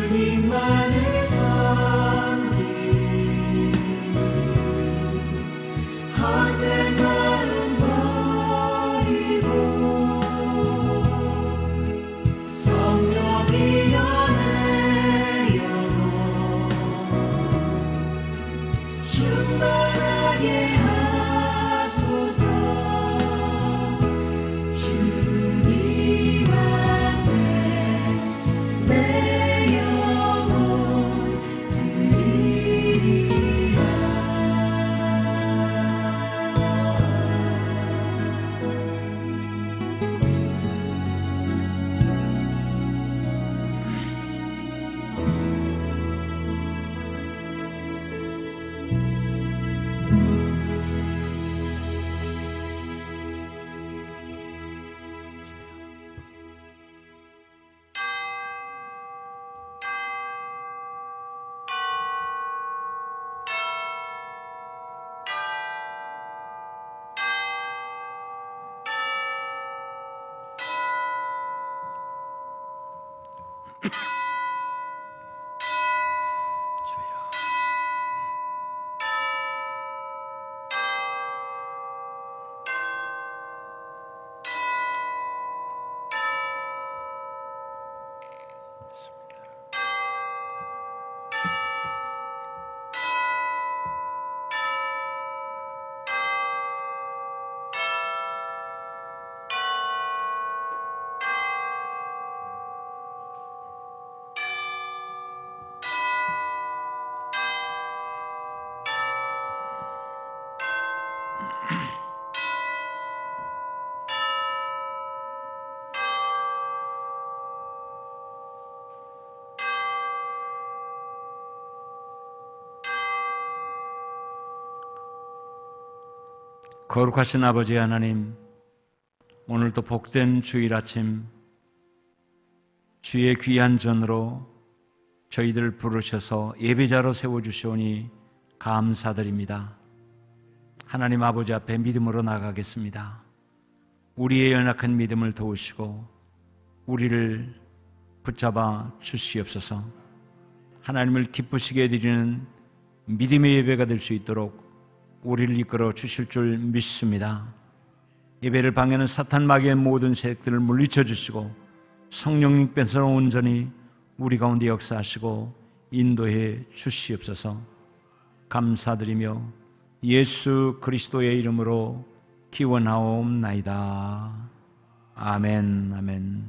주님만을 섬기는 헛된 마음 버리고 성령이여 내 영혼 충만하게 하소서. 주님 앞에 내 영혼 드리리라. 거룩하신 아버지 하나님, 오늘도 복된 주일 아침 주의 귀한 전으로 저희들을 부르셔서 예배자로 세워주시오니 감사드립니다. 하나님 아버지 앞에 믿음으로 나가겠습니다. 우리의 연약한 믿음을 도우시고 우리를 붙잡아 주시옵소서. 하나님을 기쁘시게 해드리는 믿음의 예배가 될 수 있도록 우리를 이끌어 주실 줄 믿습니다. 예배를 방해하는 사탄 마귀의 모든 세력들을 물리쳐 주시고 성령님께서 온전히 우리 가운데 역사하시고 인도해 주시옵소서. 감사드리며 예수 그리스도의 이름으로 기원하옵나이다. 아멘, 아멘.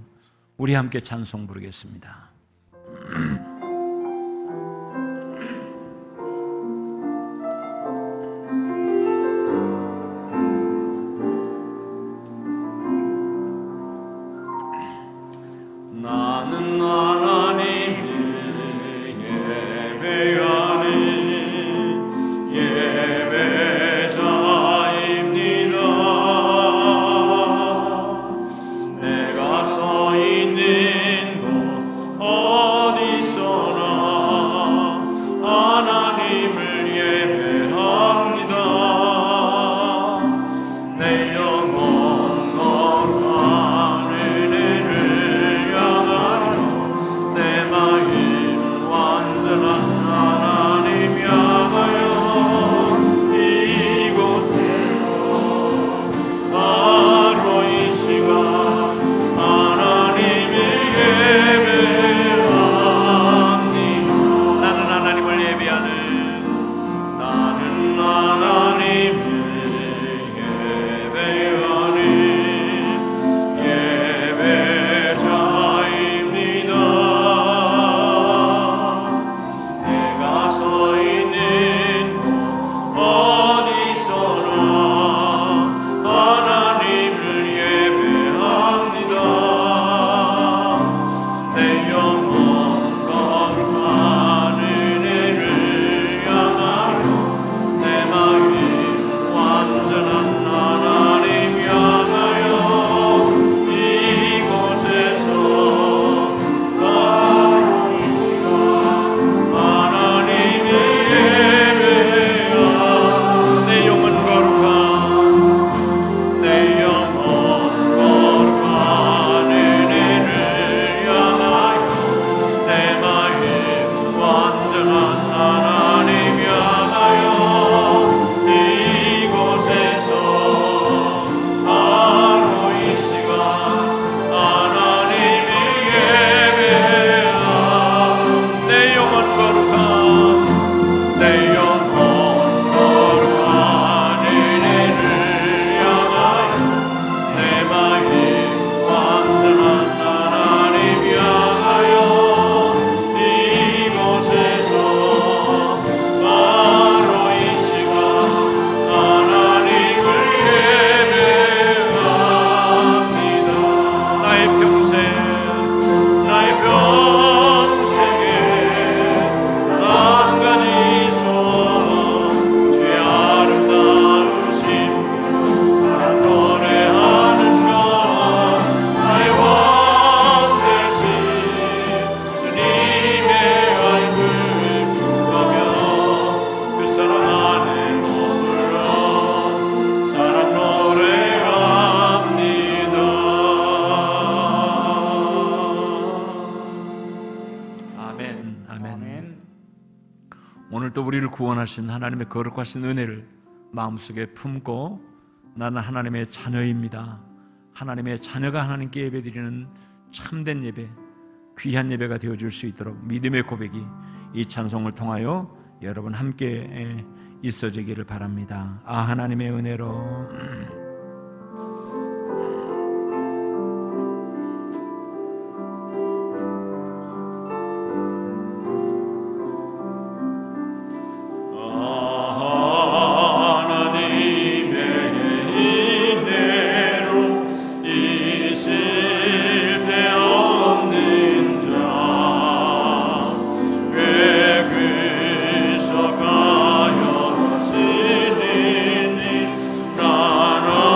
우리 함께 찬송 부르겠습니다. 나는 하나님을 예배하는 예배자입니다. 내가 서 있는 곳 어디서 아멘. 오늘 또 우리를 구원하신 하나님의 거룩하신 은혜를 마음속에 품고 나는 하나님의 자녀입니다. 하나님의 자녀가 하나님께 예배드리는 참된 예배, 귀한 예배가 되어줄 수 있도록 믿음의 고백이 이 찬송을 통하여 여러분 함께 있어지기를 바랍니다. 하나님의 은혜로 가나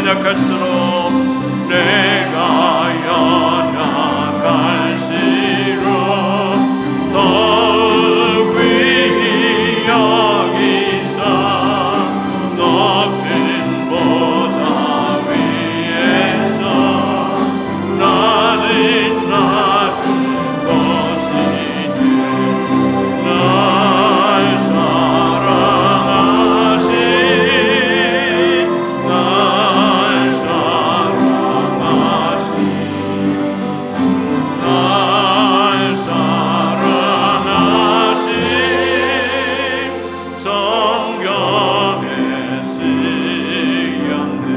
연약할수록 내가 연약할수록 더욱 위히 여기사 높은 보좌 위에서 나는 것이니 날 사랑하신 날 사랑하신 날 사랑하신 성경에 쓰였네.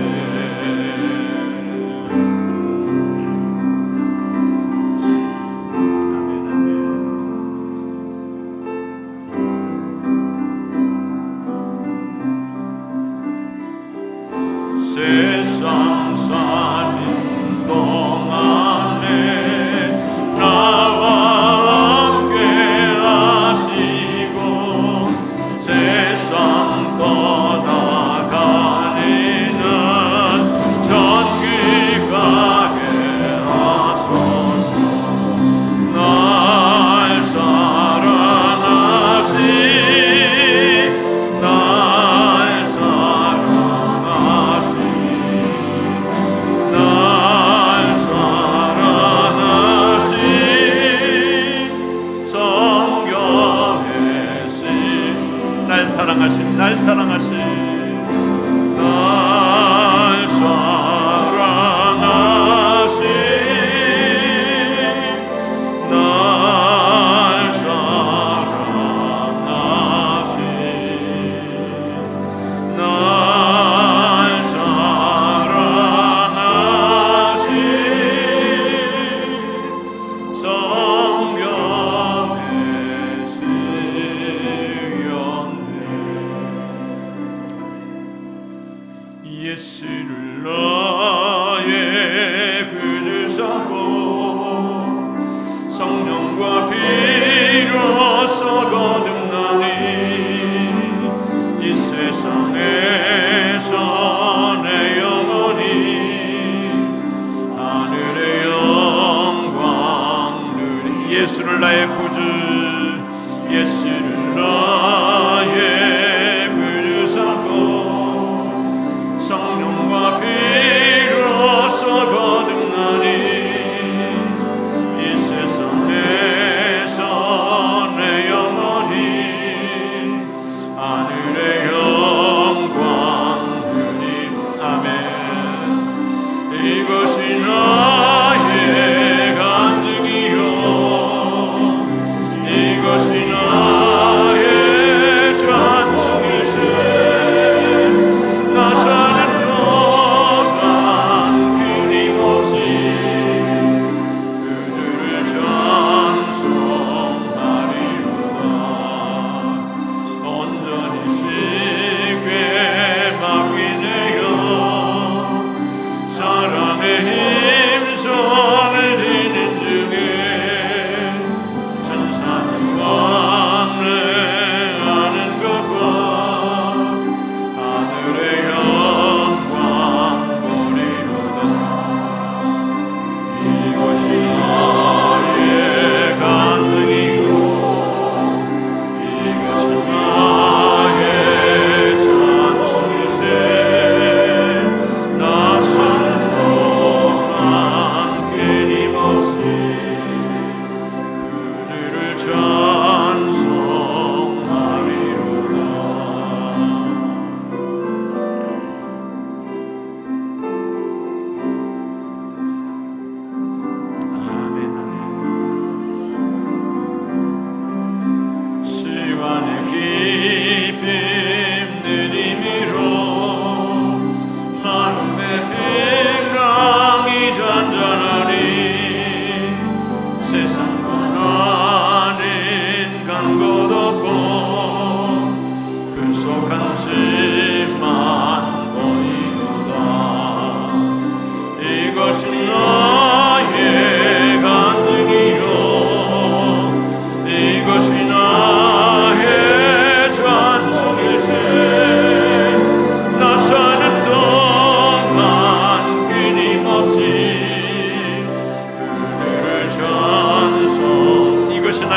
세상 사는 동안에 나와 함께 하시고 세상 떠나가는 날 전기 가게 하소서. 날 사랑하신 날 사랑하신 날 사랑하신 성경에 쓰인 날 사랑하신 날 사랑하신 날 사랑하신 날 사랑하신 날 사랑하신 성경에 쓰였네. 예수를 나의 구주 삼고 성령과 피로써 거듭나니 이 세상에서 내 영혼이 하늘의 영광 누리. 예수를 나의 구주 예수를 나의 구주 삼고 성령과 피로써 거듭나니 이 세상에서 내 영혼이 하늘의 영광 누리. 아멘. 이것이 나의 간증이요 이것이 나의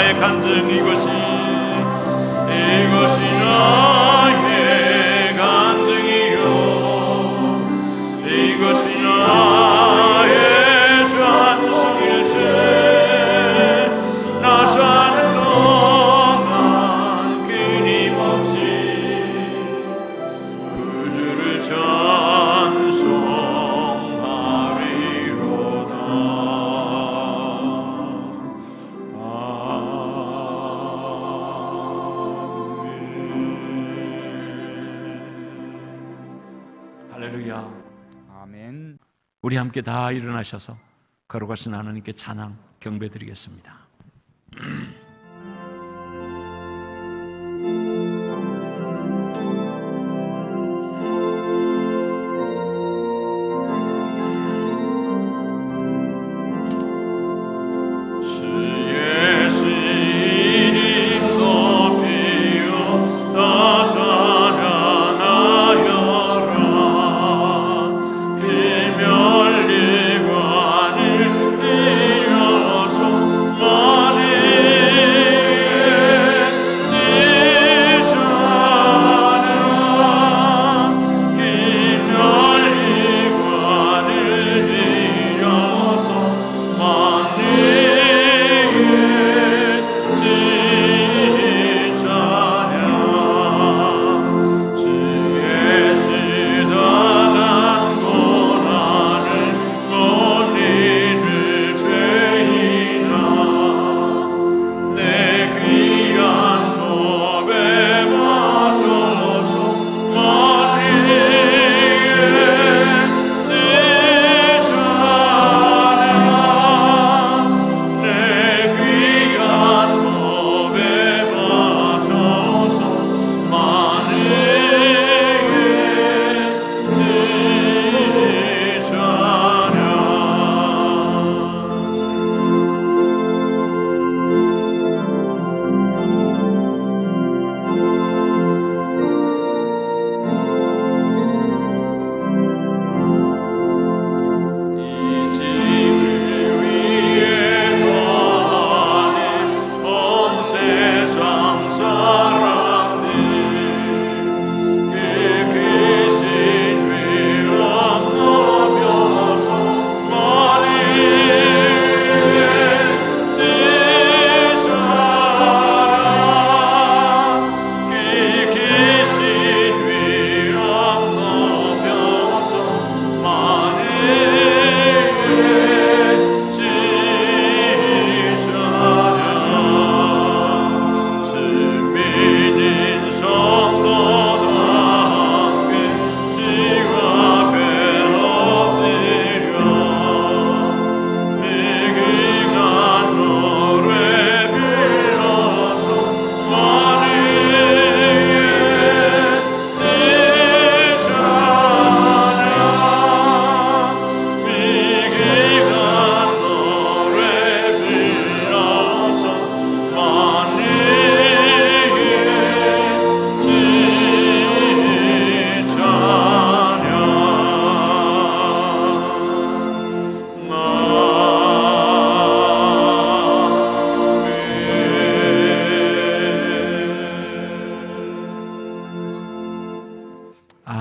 나의 간증 이것이 나의 간증이요 이것이 나의 찬송일세 나 사는 동안 끊임없이 그주를 찬송하리로다. 할렐루야. 아멘. 우리 함께 다 일어나셔서 거룩하신 하나님께 찬양 경배드리겠습니다. 주의 시인 높이어 다 찬양하여라 비멸리관을 띄어서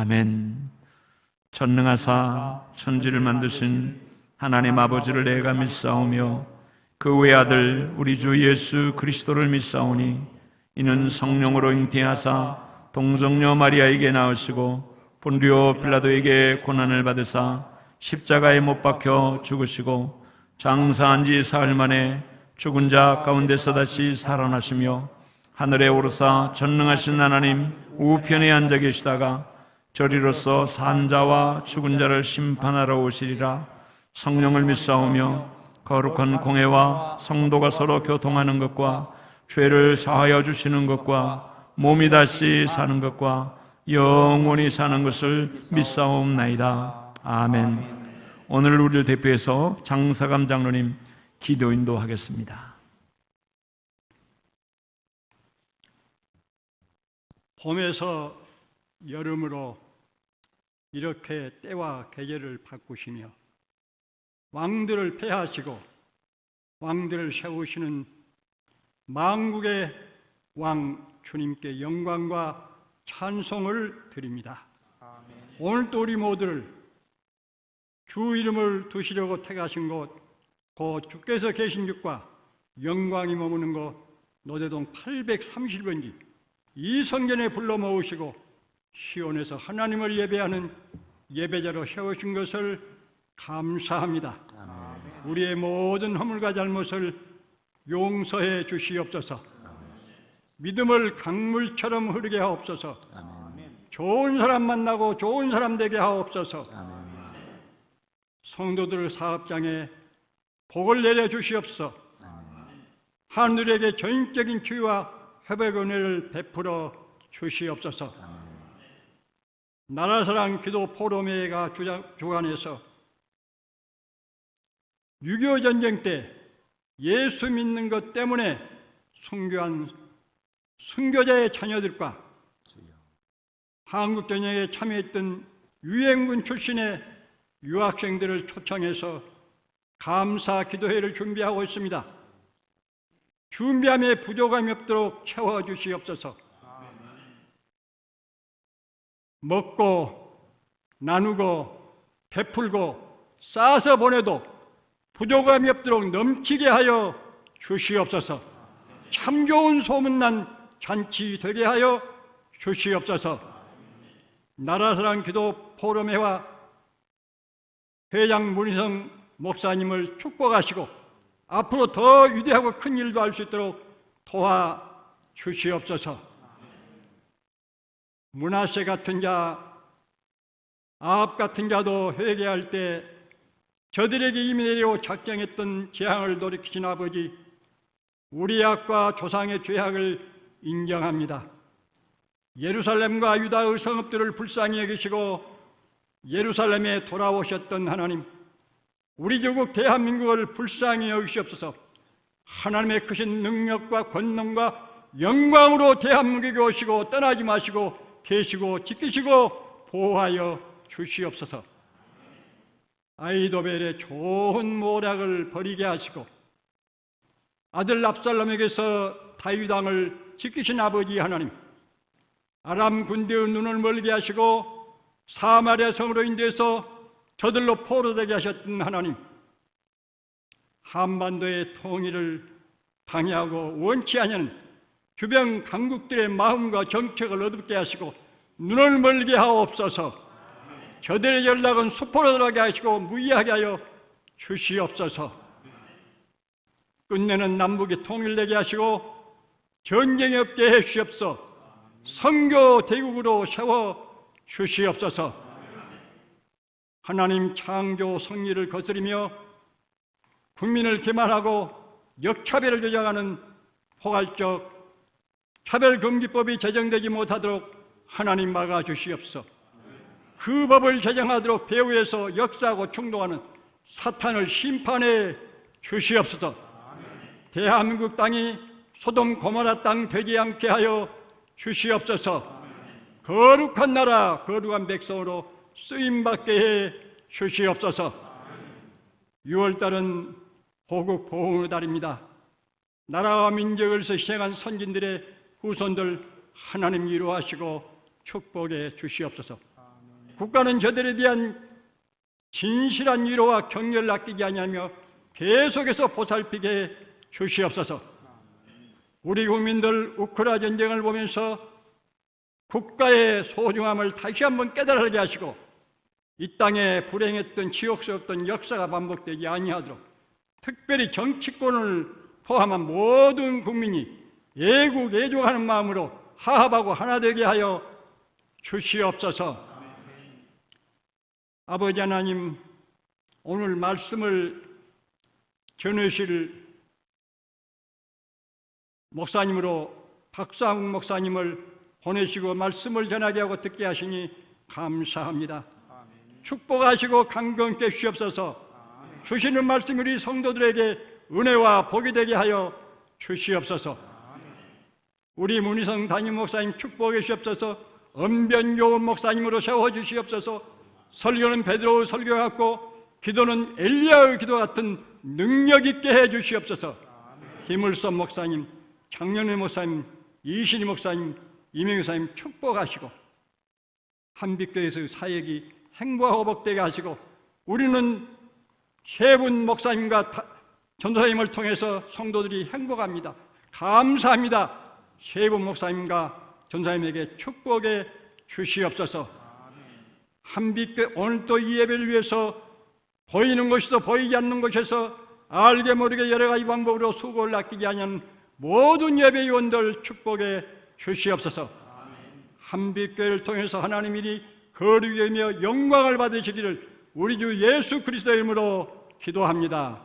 아멘. 전능하사 천지를 만드신 하나님 아버지를 내가 믿사오며 그 외아들 우리 주 예수 그리스도를 믿사오니 이는 성령으로 잉태하사 동정녀 마리아에게 나으시고 본디오 빌라도에게 고난을 받으사 십자가에 못 박혀 죽으시고 장사한 지 사흘 만에 죽은 자 가운데서 다시 살아나시며 하늘에 오르사 전능하신 하나님 우편에 앉아 계시다가 저리로서 산 자와 죽은 자를 심판하러 오시리라. 성령을 믿사오며 거룩한 공회와 성도가 서로 교통하는 것과 죄를 사하여 주시는 것과 몸이 다시 사는 것과 영원히 사는 것을 믿사옵나이다. 아멘. 오늘 우리를 대표해서 장사감 장로님 기도 인도하겠습니다. 봄에서 여름으로 이렇게 때와 계절을 바꾸시며 왕들을 폐하시고 왕들을 세우시는 만국의 왕 주님께 영광과 찬송을 드립니다. 오늘 또 우리 모두를 주 이름을 두시려고 택하신 곳, 곧 주께서 계신 곳과 영광이 머무는 곳 노대동 830번지 이 성전에 불러 모으시고 시온에서 하나님을 예배하는 예배자로 세우신 것을 감사합니다. 우리의 모든 허물과 잘못을 용서해 주시옵소서. 믿음을 강물처럼 흐르게 하옵소서. 좋은 사람 만나고 좋은 사람 되게 하옵소서. 성도들 사업장에 복을 내려 주시옵소서. 하늘에게 전적인 치유와 회복 은혜를 베풀어 주시옵소서. 나라사랑 기도 포럼회가 주관해서 6.25 전쟁 때 예수 믿는 것 때문에 순교한 순교자의 자녀들과 한국전쟁에 참여했던 유엔군 출신의 유학생들을 초청해서 감사 기도회를 준비하고 있습니다. 준비함에 부족함이 없도록 채워주시옵소서. 먹고 나누고 베풀고 쌓아서 보내도 부족함이 없도록 넘치게 하여 주시옵소서. 참 좋은 소문난 잔치 되게 하여 주시옵소서. 나라사랑 기도 포럼회와 회장 문희성 목사님을 축복하시고 앞으로 더 위대하고 큰 일도 할 수 있도록 도와주시옵소서. 므낫세 같은 자, 아합 같은 자도 회개할 때 저들에게 이미 내려 작정했던 재앙을 돌이키신 아버지, 우리 악과 조상의 죄악을 인정합니다. 예루살렘과 유다의 성읍들을 불쌍히 여기시고 예루살렘에 돌아오셨던 하나님, 우리 조국 대한민국을 불쌍히 여기시옵소서. 하나님의 크신 능력과 권능과 영광으로 대한민국에 오시고 떠나지 마시고 계시고 지키시고 보호하여 주시옵소서. 아이도벨의 좋은 모략을 버리게 하시고 아들 압살롬에게서 다윗 왕을 지키신 아버지 하나님, 아람 군대의 눈을 멀게 하시고 사마리아 성으로 인도해서 저들로 포로되게 하셨던 하나님, 한반도의 통일을 방해하고 원치 않는 주변 강국들의 마음과 정책을 어둡게 하시고 눈을 멀게 하옵소서. 저들의 연락은 수포로 들어가게 하시고 무의하게 하여 주시옵소서. 끝내는 남북이 통일되게 하시고 전쟁이 없게 해 주시옵소서. 선교 대국으로 세워 주시옵소서. 하나님 창조 성리를 거스리며 국민을 기만하고 역차별을 조장하는 포괄적 차별금지법이 제정되지 못하도록 하나님 막아주시옵소서. 그 법을 제정하도록 배후에서 역사하고 충동하는 사탄을 심판해 주시옵소서. 대한민국 땅이 소돔 고모라 땅 되지 않게 하여 주시옵소서. 거룩한 나라 거룩한 백성으로 쓰임받게 해 주시옵소서. 6월달은 호국 보훈의 달입니다. 나라와 민족을 위해서 희생한 선진들의 후손들 하나님 위로하시고 축복해 주시옵소서. 국가는 저들에 대한 진실한 위로와 격려를 아끼지 아니하며 계속해서 보살피게 해 주시옵소서. 우리 국민들 우크라이나 전쟁을 보면서 국가의 소중함을 다시 한번 깨달게 하시고 이 땅에 불행했던 치욕스럽던 역사가 반복되지 아니하도록 특별히 정치권을 포함한 모든 국민이 애국 애족하는 마음으로 화합하고 하나 되게 하여 주시옵소서. 아버지 하나님, 오늘 말씀을 전하실 목사님으로 박상욱 목사님을 보내시고 말씀을 전하게 하고 듣게 하시니 감사합니다. 축복하시고 강건케 주시옵소서. 주시는 말씀이 우리 성도들에게 은혜와 복이 되게 하여 주시옵소서. 우리 문희성 담임 목사님 축복해 주시옵소서. 언변교훈 목사님으로 세워주시옵소서. 설교는 베드로의 설교 같고 기도는 엘리야의 기도 같은 능력 있게 해 주시옵소서. 김을선 목사님, 장년의 목사님, 이신희 목사님, 이명희 목사님 축복하시고 한빛교회에서 사역이 행복하고 복되게 하시고 우리는 세 분 목사님과 전도사님을 통해서 성도들이 행복합니다. 감사합니다. 세 분 목사님과 전도사님에게 축복해 주시옵소서. 한빛교회 오늘 또 이 예배를 위해서 보이는 곳에서 보이지 않는 곳에서 알게 모르게 여러 가지 방법으로 수고를 아끼지 않은 모든 예배위원들 축복해 주시옵소서. 한빛교회를 통해서 하나님이 거룩이며 영광을 받으시기를 우리 주 예수 그리스도의 이름으로 기도합니다.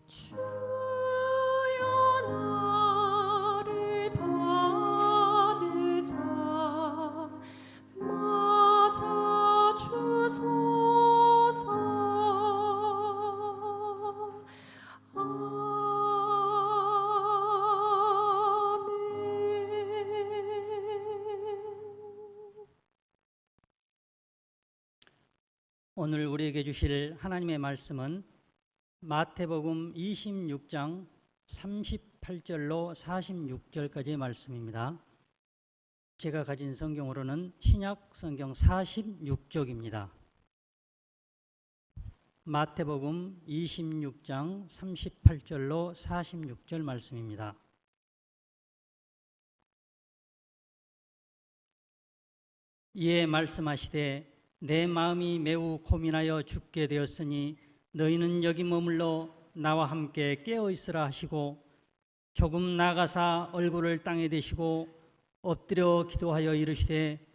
주여 나를 받으사 맞아 주소서. 오늘 우리에게 주실 하나님의 말씀은 마태복음 26장 38절로 46절까지의 말씀입니다. 제가 가진 성경으로는 신약 성경 46쪽입니다. 마태복음 26장 38절로 46절 말씀입니다. 이에 말씀하시되 내 마음이 매우 고민하여 죽게 되었으니 너희는 여기 머물러 나와 함께 깨어 있으라 하시고 조금 나가사 얼굴을 땅에 대시고 엎드려 기도하여 이르시되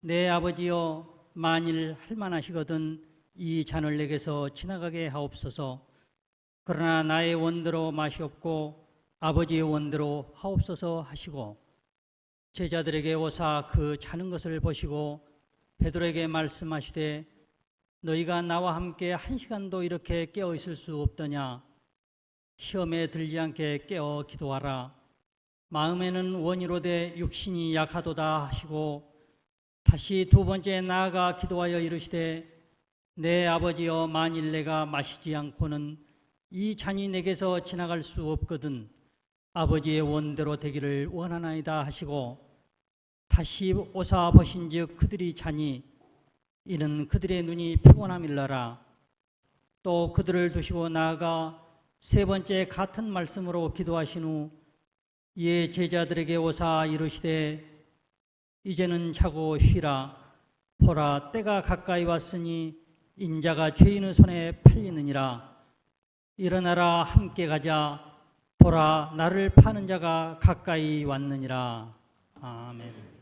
내 아버지여 만일 할만하시거든 이 잔을 내게서 지나가게 하옵소서. 그러나 나의 원대로 마시옵고 아버지의 원대로 하옵소서 하시고 제자들에게 오사 그 자는 것을 보시고 베드로에게 말씀하시되 너희가 나와 함께 한 시간도 이렇게 깨어 있을 수 없더냐. 시험에 들지 않게 깨어 기도하라. 마음에는 원이로되 육신이 약하도다 하시고 다시 두 번째 나아가 기도하여 이르시되 내 아버지여 만일 내가 마시지 않고는 이 잔이 내게서 지나갈 수 없거든 아버지의 원대로 되기를 원하나이다 하시고 다시 오사 보신즉 그들이 자니 이는 그들의 눈이 피곤함일러라. 또 그들을 두시고 나아가 세 번째 같은 말씀으로 기도하신 후 이에 제자들에게 오사 이르시되 이제는 자고 쉬라. 보라 때가 가까이 왔으니 인자가 죄인의 손에 팔리느니라. 일어나라 함께 가자. 보라 나를 파는 자가 가까이 왔느니라. 아멘.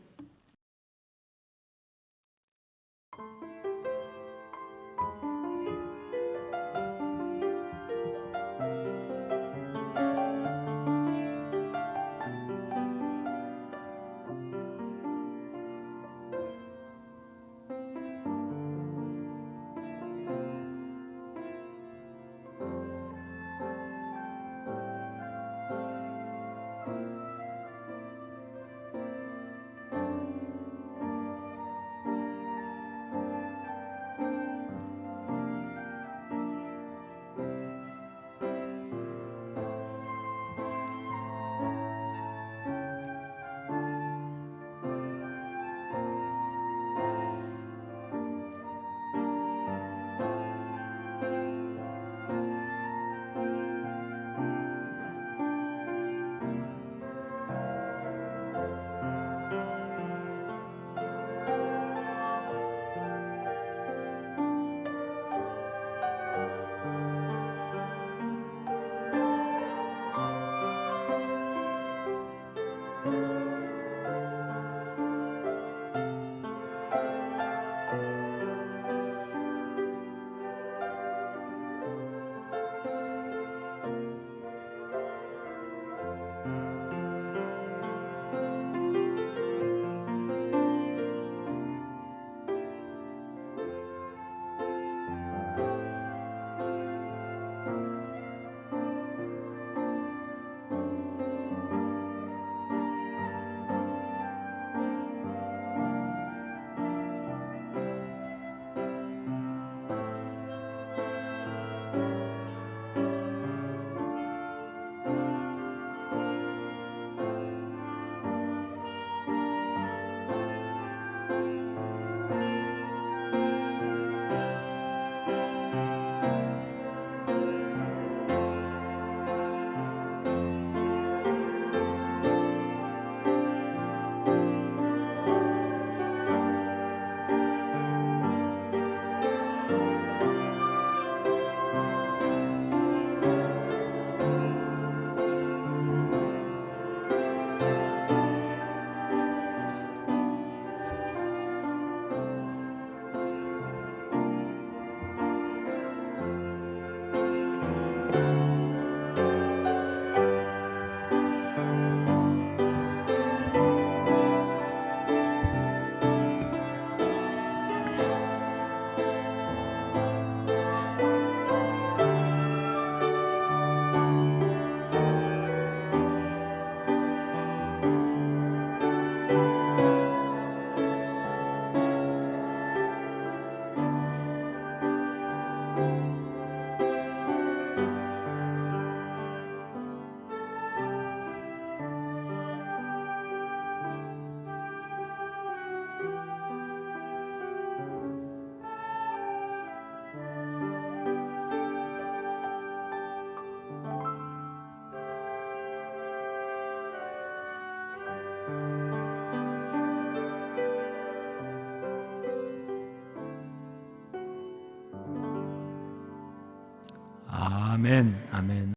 아멘, 아멘.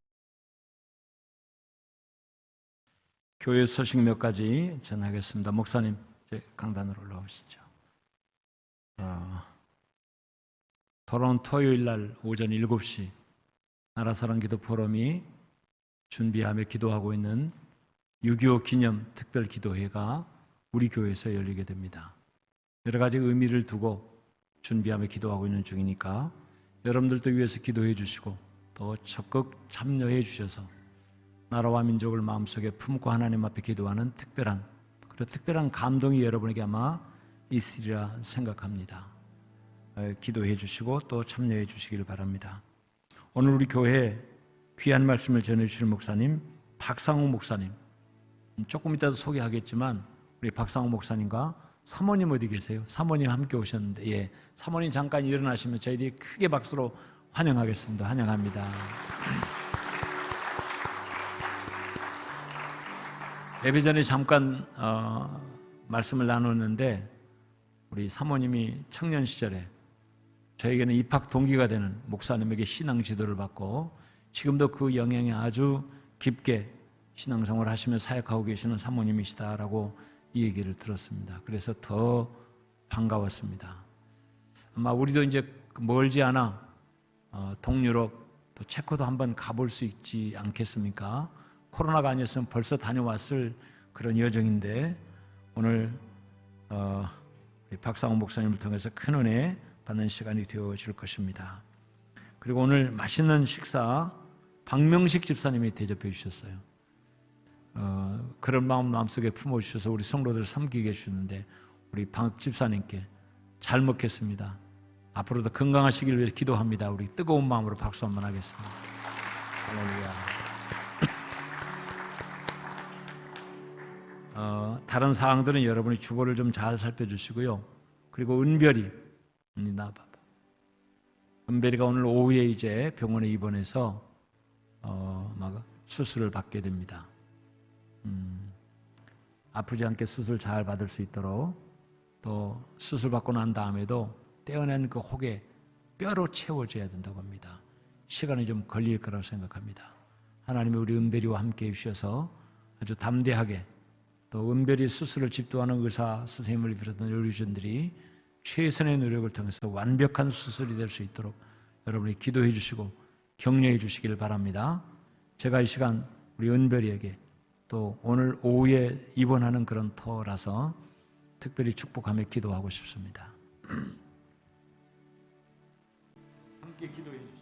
교회 소식 몇 가지 전하겠습니다. 목사님, 이제 강단으로 올라오시죠. 돌아온 토요일 날 오전 7시 나라사랑 기도 포럼이 준비하며 기도하고 있는 6.25 기념 특별 기도회가 우리 교회에서 열리게 됩니다. 여러 가지 의미를 두고 준비하며 기도하고 있는 중이니까 여러분들도 위해서 기도해 주시고 또 적극 참여해 주셔서 나라와 민족을 마음속에 품고 하나님 앞에 기도하는 특별한 감동이 여러분에게 아마 있으리라 생각합니다. 기도해 주시고 또 참여해 주시길 바랍니다. 오늘 우리 교회에 귀한 말씀을 전해 주실 목사님 박상욱 목사님, 조금 이따도 소개하겠지만 우리 박상욱 목사님과 사모님 어디 계세요? 사모님 함께 오셨는데, 예, 사모님 잠깐 일어나시면 저희들이 크게 박수로 환영하겠습니다. 환영합니다. 예배 전에 잠깐 말씀을 나눴는데 우리 사모님이 청년 시절에 저에게는 입학 동기가 되는 목사님에게 신앙 지도를 받고 지금도 그 영향이 아주 깊게 신앙생활을 하시며 사역하고 계시는 사모님이시다라고 이 얘기를 들었습니다. 그래서 더 반가웠습니다. 아마 우리도 이제 멀지 않아 동유럽 또 체코도 한번 가볼 수 있지 않겠습니까? 코로나가 아니었으면 벌써 다녀왔을 그런 여정인데 오늘 박상훈 목사님을 통해서 큰 은혜 받는 시간이 되어질 것입니다. 그리고 오늘 맛있는 식사 박명식 집사님이 대접해 주셨어요. 그런 마음속에 품어주셔서 우리 성도들 섬기게 해주셨는데 우리 박 집사님께 잘 먹겠습니다. 앞으로도 건강하시길 위해 기도합니다. 우리 뜨거운 마음으로 박수 한번 하겠습니다. 할렐루야. 다른 사항들은 여러분이 주보를 좀 잘 살펴주시고요. 그리고 은별이 나봐봐. 은별이가 오늘 오후에 이제 병원에 입원해서 수술을 받게 됩니다. 아프지 않게 수술 잘 받을 수 있도록 또 수술 받고 난 다음에도 떼어낸 그 혹에 뼈로 채워져야 된다고 합니다. 시간이 좀 걸릴 거라고 생각합니다. 하나님이 우리 은별이와 함께 해주셔서 아주 담대하게 또 은별이 수술을 집도하는 의사 선생님을 비롯한 의료진들이 최선의 노력을 통해서 완벽한 수술이 될 수 있도록 여러분이 기도해 주시고 격려해 주시길 바랍니다. 제가 이 시간 우리 은별이에게 또 오늘 오후에 입원하는 그런 터라서 특별히 축복하며 기도하고 싶습니다. 함께 기도해 주세요.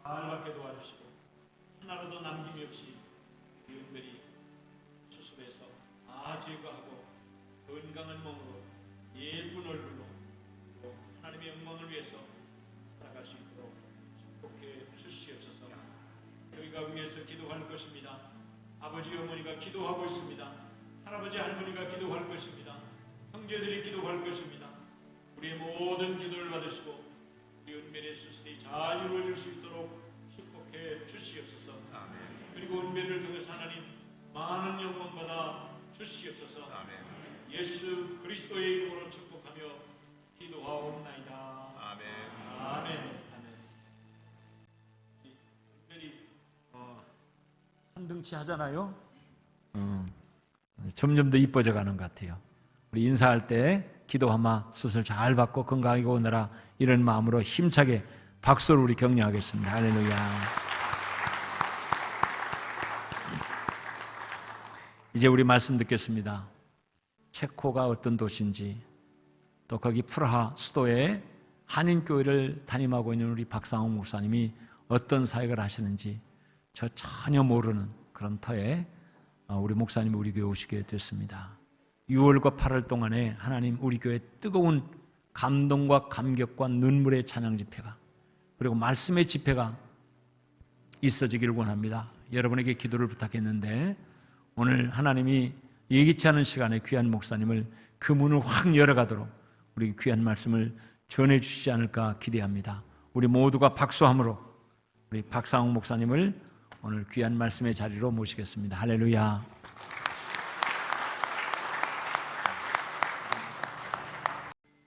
잘 받게 도와주시고 하나로도 남김이 없이 우리 은별이 수술해서 다 제거하고 건강한 몸으로 예쁜 얼굴로 또 하나님의 영광을 위해서 살아갈 수 있도록 축복해 주시옵소서. 저희가 위해서 기도할 것입니다. 아버지 어머니가 기도하고 있습니다. 할아버지 할머니가 기도할 것입니다. 형제들이 기도할 것입니다. 우리의 모든 기도를 받으시고 우리 은별의 수술이 잘 이루어질 수 있도록 축복해 주시옵소서. 아멘. 그리고 은별을 통해서 하나님 많은 영광 받아 주시옵소서. 아멘. 예수 그리스도의 이름으로 축복하며 기도하옵나이다. 아멘. 아멘. 아멘. 은별이 한등치 하잖아요. 점점 더 이뻐져 가는 것 같아요. 우리 인사할 때 기도하마 수술 잘 받고 건강하게 오느라 이런 마음으로 힘차게 박수로 우리 격려하겠습니다. 할렐루야. 이제 우리 말씀 듣겠습니다. 체코가 어떤 도시인지 또 거기 프라하 수도에 한인교회를 담임하고 있는 우리 박상욱 목사님이 어떤 사역을 하시는지 저 전혀 모르는 그런 터에 우리 목사님이 우리 교회 오시게 됐습니다. 6월과 8월 동안에 하나님 우리 교회 뜨거운 감동과 감격과 눈물의 찬양 집회가, 그리고 말씀의 집회가 있어지기를 원합니다. 여러분에게 기도를 부탁했는데 오늘 하나님이 예기치 않은 시간에 귀한 목사님을 그 문을 확 열어가도록 우리 귀한 말씀을 전해주시지 않을까 기대합니다. 우리 모두가 박수함으로 우리 박상욱 목사님을 오늘 귀한 말씀의 자리로 모시겠습니다. 할렐루야.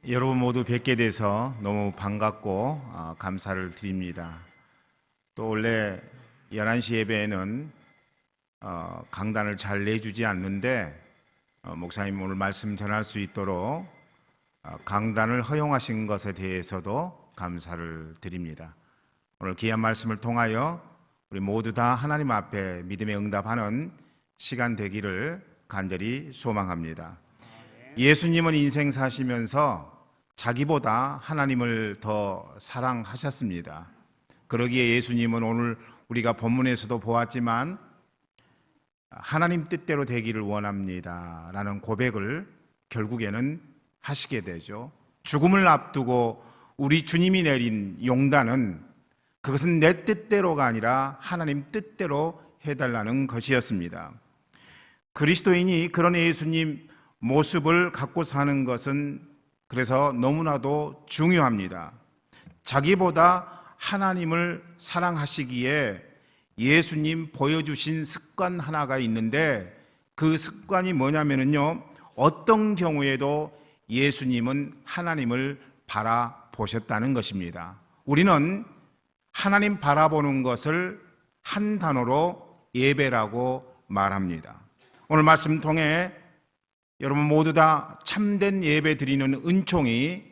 여러분 모두 뵙게 돼서 너무 반갑고 감사를 드립니다. 또 원래 11시 예배에는 강단을 잘 내주지 않는데 목사님 오늘 말씀 전할 수 있도록 강단을 허용하신 것에 대해서도 감사를 드립니다. 오늘 귀한 말씀을 통하여 우리 모두 다 하나님 앞에 믿음의 응답하는 시간 되기를 간절히 소망합니다. 예수님은 인생 사시면서 자기보다 하나님을 더 사랑하셨습니다. 그러기에 예수님은 오늘 우리가 본문에서도 보았지만 하나님 뜻대로 되기를 원합니다 라는 고백을 결국에는 하시게 되죠. 죽음을 앞두고 우리 주님이 내린 용단은 그것은 내 뜻대로가 아니라 하나님 뜻대로 해달라는 것이었습니다. 그리스도인이 그런 예수님 모습을 갖고 사는 것은 그래서 너무나도 중요합니다. 자기보다 하나님을 사랑하시기에 예수님 보여주신 습관 하나가 있는데 그 습관이 뭐냐면요, 어떤 경우에도 예수님은 하나님을 바라보셨다는 것입니다. 우리는 하나님 바라보는 것을 한 단어로 예배라고 말합니다. 오늘 말씀 통해 여러분 모두 다 참된 예배 드리는 은총이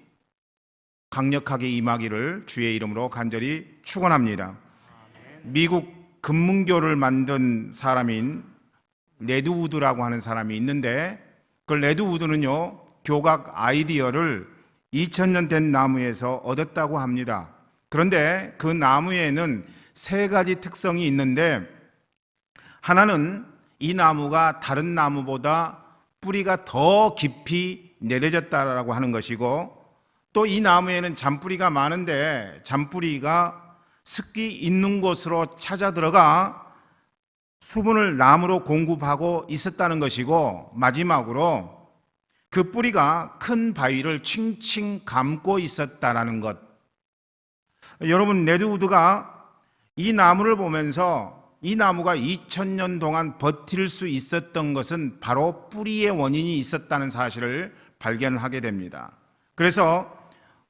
강력하게 임하기를 주의 이름으로 간절히 축원합니다. 미국 금문교를 만든 사람인 레드 우드라고 하는 사람이 있는데 그 레드 우드는요, 교각 아이디어를 2000년 된 나무에서 얻었다고 합니다. 그런데 그 나무에는 3가지 특성이 있는데 하나는 이 나무가 다른 나무보다 뿌리가 더 깊이 내려졌다라고 하는 것이고, 또 이 나무에는 잔뿌리가 많은데 잔뿌리가 습기 있는 곳으로 찾아 들어가 수분을 나무로 공급하고 있었다는 것이고, 마지막으로 그 뿌리가 큰 바위를 칭칭 감고 있었다라는 것. 여러분, 레드우드가 이 나무를 보면서 이 나무가 2000년 동안 버틸 수 있었던 것은 바로 뿌리의 원인이 있었다는 사실을 발견하게 됩니다. 그래서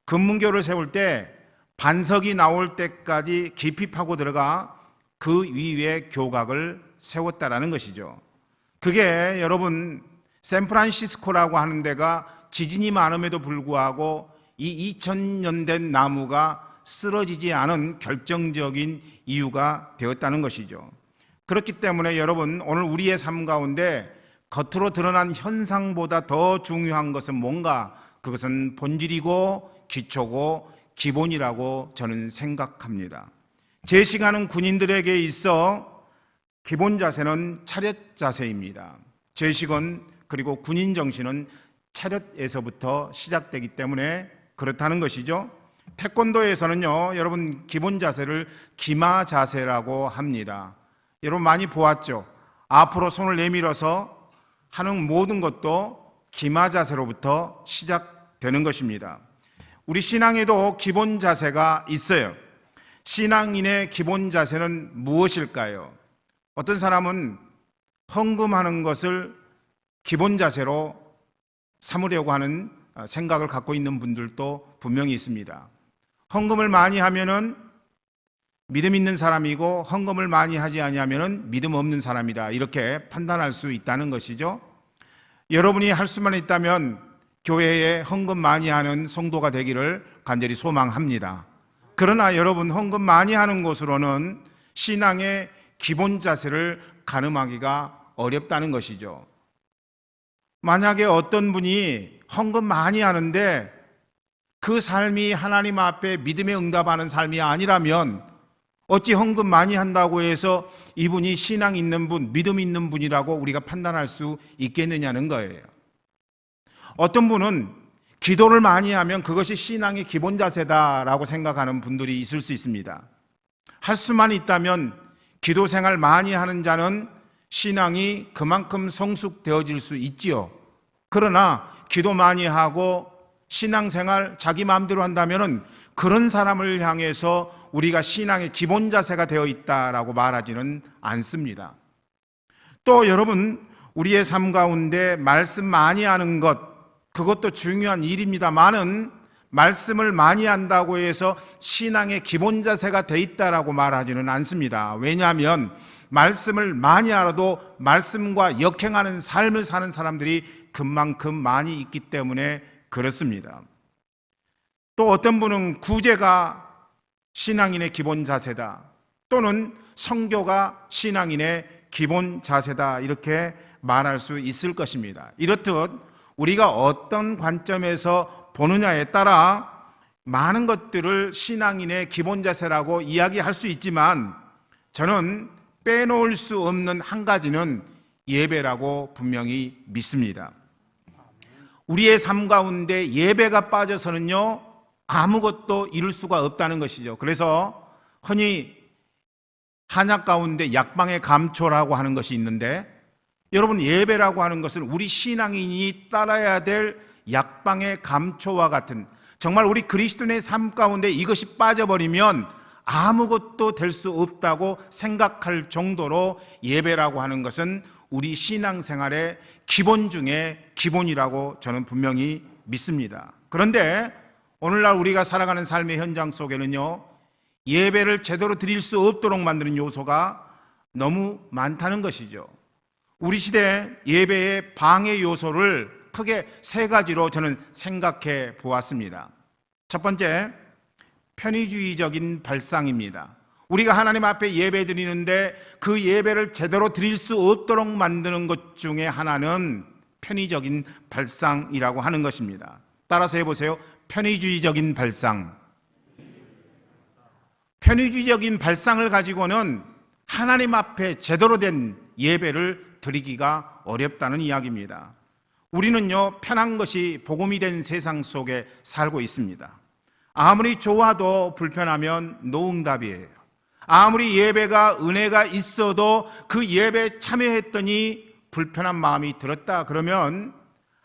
금문교를 세울 때 반석이 나올 때까지 깊이 파고 들어가 그 위에 교각을 세웠다라는 것이죠. 그게 여러분 샌프란시스코라고 하는 데가 지진이 많음에도 불구하고 이 2000년 된 나무가 쓰러지지 않은 결정적인 이유가 되었다는 것이죠. 그렇기 때문에 여러분, 오늘 우리의 삶 가운데 겉으로 드러난 현상보다 더 중요한 것은 뭔가? 그것은 본질이고 기초고 기본이라고 저는 생각합니다. 제 시간은 군인들에게 있어 기본 자세는 차렷 자세입니다. 제식은 그리고 군인 정신은 차렷에서부터 시작되기 때문에 그렇다는 것이죠. 태권도에서는요, 여러분 기본 자세를 기마 자세라고 합니다. 여러분 많이 보았죠? 앞으로 손을 내밀어서 하는 모든 것도 기마 자세로부터 시작되는 것입니다. 우리 신앙에도 기본 자세가 있어요. 신앙인의 기본 자세는 무엇일까요? 어떤 사람은 헌금하는 것을 기본 자세로 삼으려고 하는 생각을 갖고 있는 분들도 분명히 있습니다. 헌금을 많이 하면은 믿음 있는 사람이고 헌금을 많이 하지 아니하면은 믿음 없는 사람이다, 이렇게 판단할 수 있다는 것이죠. 여러분이 할 수만 있다면 교회에 헌금 많이 하는 성도가 되기를 간절히 소망합니다. 그러나 여러분, 헌금 많이 하는 곳으로는 신앙의 기본 자세를 가늠하기가 어렵다는 것이죠. 만약에 어떤 분이 헌금 많이 하는데 그 삶이 하나님 앞에 믿음에 응답하는 삶이 아니라면 어찌 헌금 많이 한다고 해서 이분이 신앙 있는 분, 믿음 있는 분이라고 우리가 판단할 수 있겠느냐는 거예요. 어떤 분은 기도를 많이 하면 그것이 신앙의 기본 자세다라고 생각하는 분들이 있을 수 있습니다. 할 수만 있다면 기도 생활 많이 하는 자는 신앙이 그만큼 성숙되어질 수 있지요. 그러나 기도 많이 하고 신앙생활 자기 마음대로 한다면 그런 사람을 향해서 우리가 신앙의 기본 자세가 되어 있다라고 말하지는 않습니다. 또 여러분, 우리의 삶 가운데 말씀 많이 하는 것, 그것도 중요한 일입니다만은 말씀을 많이 한다고 해서 신앙의 기본 자세가 돼 있다라고 말하지는 않습니다. 왜냐하면 말씀을 많이 알아도 말씀과 역행하는 삶을 사는 사람들이 그만큼 많이 있기 때문에 그렇습니다. 또 어떤 분은 구제가 신앙인의 기본 자세다, 또는 성교가 신앙인의 기본 자세다, 이렇게 말할 수 있을 것입니다. 이렇듯 우리가 어떤 관점에서 보느냐에 따라 많은 것들을 신앙인의 기본 자세라고 이야기할 수 있지만, 저는 빼놓을 수 없는 한 가지는 예배라고 분명히 믿습니다. 우리의 삶 가운데 예배가 빠져서는요, 아무것도 이룰 수가 없다는 것이죠. 그래서 흔히 한약 가운데 약방의 감초라고 하는 것이 있는데, 여러분, 예배라고 하는 것은 우리 신앙인이 따라야 될 약방의 감초와 같은, 정말 우리 그리스도인의 삶 가운데 이것이 빠져버리면 아무것도 될 수 없다고 생각할 정도로 예배라고 하는 것은 우리 신앙생활의 기본 중에 기본이라고 저는 분명히 믿습니다. 그런데 오늘날 우리가 살아가는 삶의 현장 속에는요, 예배를 제대로 드릴 수 없도록 만드는 요소가 너무 많다는 것이죠. 우리 시대 예배의 방해 요소를 크게 세 가지로 저는 생각해 보았습니다. 첫 번째, 편의주의적인 발상입니다. 우리가 하나님 앞에 예배 드리는데 그 예배를 제대로 드릴 수 없도록 만드는 것 중에 하나는 편의적인 발상이라고 하는 것입니다. 따라서 해보세요. 편의주의적인 발상. 편의주의적인 발상을 가지고는 하나님 앞에 제대로 된 예배를 드리기가 어렵다는 이야기입니다. 우리는요, 편한 것이 복음이 된 세상 속에 살고 있습니다. 아무리 좋아도 불편하면 노응답이에요. 아무리 예배가 은혜가 있어도 그 예배에 참여했더니 불편한 마음이 들었다 그러면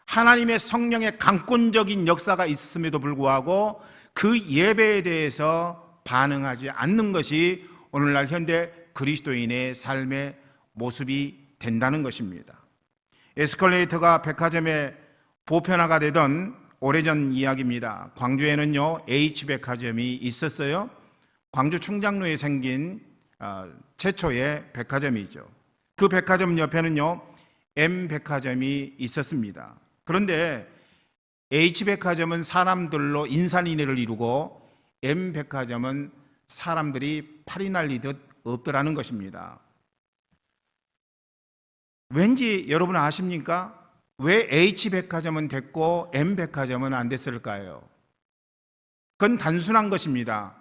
하나님의 성령의 강권적인 역사가 있음에도 불구하고 그 예배에 대해서 반응하지 않는 것이 오늘날 현대 그리스도인의 삶의 모습이 된다는 것입니다. 에스컬레이터가 백화점에 보편화가 되던 오래전 이야기입니다. 광주에는요, H백화점이 있었어요. 광주 충장로에 생긴 최초의 백화점이죠. 그 백화점 옆에는요, M백화점이 있었습니다. 그런데 H백화점은 사람들로 인산인해를 이루고 M백화점은 사람들이 팔이 날리듯 없더라는 것입니다. 왠지 여러분 아십니까? 왜 H백화점은 됐고 M백화점은 안 됐을까요? 그건 단순한 것입니다.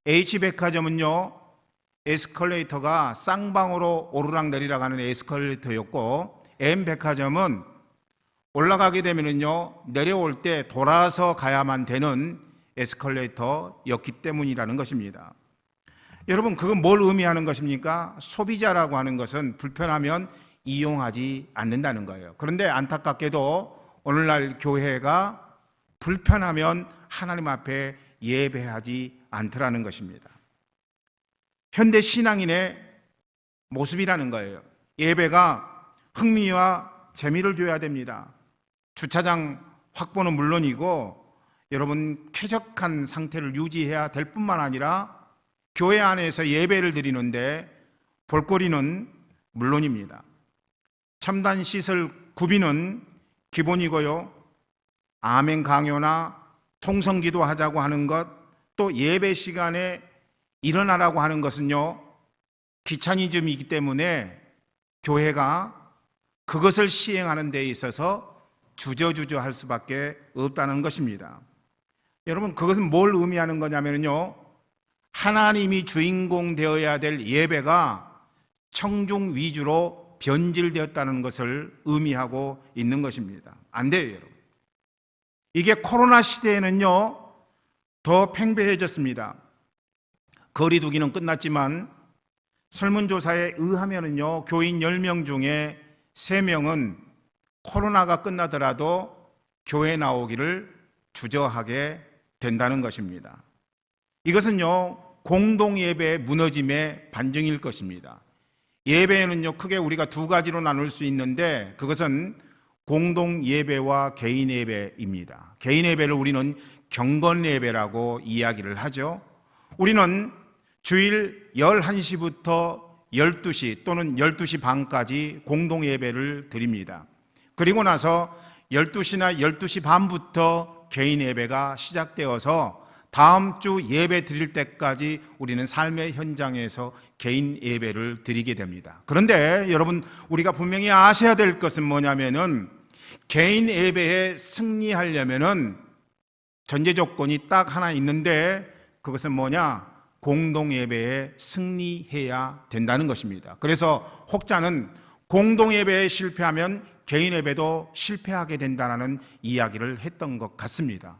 H백화점은요, 에스컬레이터가 쌍방으로 오르락내리락 하는 에스컬레이터였고, M백화점은 올라가게 되면은요, 내려올 때 돌아서 가야만 되는 에스컬레이터였기 때문이라는 것입니다. 여러분, 그건 뭘 의미하는 것입니까? 소비자라고 하는 것은 불편하면 이용하지 않는다는 거예요. 그런데 안타깝게도 오늘날 교회가 불편하면 하나님 앞에 예배하지 않더라는 것입니다. 현대 신앙인의 모습이라는 거예요. 예배가 흥미와 재미를 줘야 됩니다. 주차장 확보는 물론이고 여러분 쾌적한 상태를 유지해야 될 뿐만 아니라 교회 안에서 예배를 드리는데 볼거리는 물론입니다. 첨단 시설 구비는 기본이고요. 아멘 강요나 통성기도 하자고 하는 것, 또 예배 시간에 일어나라고 하는 것은요, 귀차니즘이기 때문에 교회가 그것을 시행하는 데 있어서 주저주저 할 수밖에 없다는 것입니다. 여러분, 그것은 뭘 의미하는 거냐면요, 하나님이 주인공 되어야 될 예배가 청중 위주로 변질되었다는 것을 의미하고 있는 것입니다. 안 돼요, 여러분. 이게 코로나 시대에는요 더 팽배해졌습니다. 거리 두기는 끝났지만 설문조사에 의하면은요 교인 10명 중에 3명은 코로나가 끝나더라도 교회 나오기를 주저하게 된다는 것입니다. 이것은요 공동 예배의 무너짐의 반증일 것입니다. 예배에는요 크게 우리가 두 가지로 나눌 수 있는데 그것은 공동 예배와 개인 예배입니다. 개인 예배를 우리는 경건 예배라고 이야기를 하죠. 우리는 주일 11시부터 12시 또는 12시 반까지 공동 예배를 드립니다. 그리고 나서 12시나 12시 반부터 개인 예배가 시작되어서 다음 주 예배 드릴 때까지 우리는 삶의 현장에서 개인 예배를 드리게 됩니다. 그런데 여러분, 우리가 분명히 아셔야 될 것은 뭐냐면은 개인 예배에 승리하려면은 전제 조건이 딱 하나 있는데 그것은 뭐냐? 공동 예배에 승리해야 된다는 것입니다. 그래서 혹자는 공동 예배에 실패하면 개인 예배도 실패하게 된다는 이야기를 했던 것 같습니다.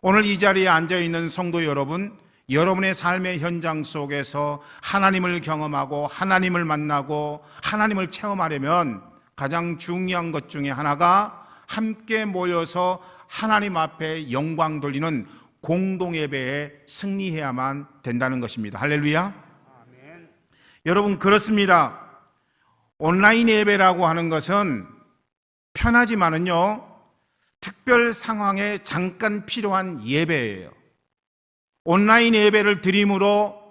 오늘 이 자리에 앉아 있는 성도 여러분, 여러분의 삶의 현장 속에서 하나님을 경험하고 하나님을 만나고 하나님을 체험하려면 가장 중요한 것 중에 하나가 함께 모여서 하나님 앞에 영광 돌리는 공동 예배에 승리해야만 된다는 것입니다. 할렐루야. 아멘. 여러분, 그렇습니다. 온라인 예배라고 하는 것은 편하지만은요 특별 상황에 잠깐 필요한 예배예요. 온라인 예배를 드림으로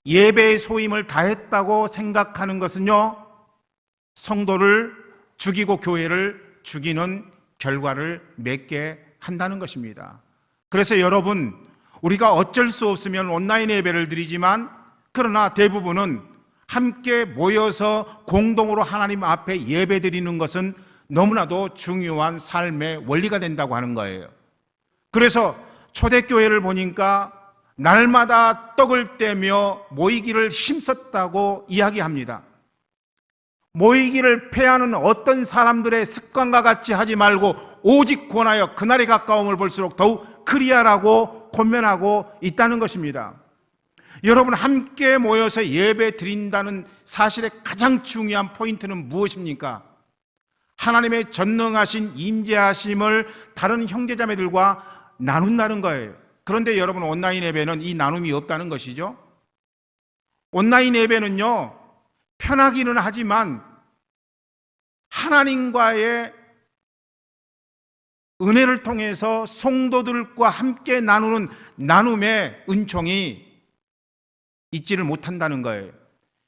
예배의 소임을 다했다고 생각하는 것은요 성도를 죽이고 교회를 죽이는 결과를 맺게 한다는 것입니다. 그래서 여러분, 우리가 어쩔 수 없으면 온라인 예배를 드리지만 그러나 대부분은 함께 모여서 공동으로 하나님 앞에 예배 드리는 것은 너무나도 중요한 삶의 원리가 된다고 하는 거예요. 그래서 초대교회를 보니까 날마다 떡을 떼며 모이기를 힘썼다고 이야기합니다. 모이기를 패하는 어떤 사람들의 습관과 같이 하지 말고 오직 권하여 그날의 가까움을 볼수록 더욱 그리하라고 권면하고 있다는 것입니다. 여러분, 함께 모여서 예배 드린다는 사실의 가장 중요한 포인트는 무엇입니까? 하나님의 전능하신 임재하심을 다른 형제자매들과 나눈다는 거예요. 그런데 여러분, 온라인 예배는 이 나눔이 없다는 것이죠. 온라인 예배는요 편하기는 하지만 하나님과의 은혜를 통해서 성도들과 함께 나누는 나눔의 은총이 있지를 못한다는 거예요.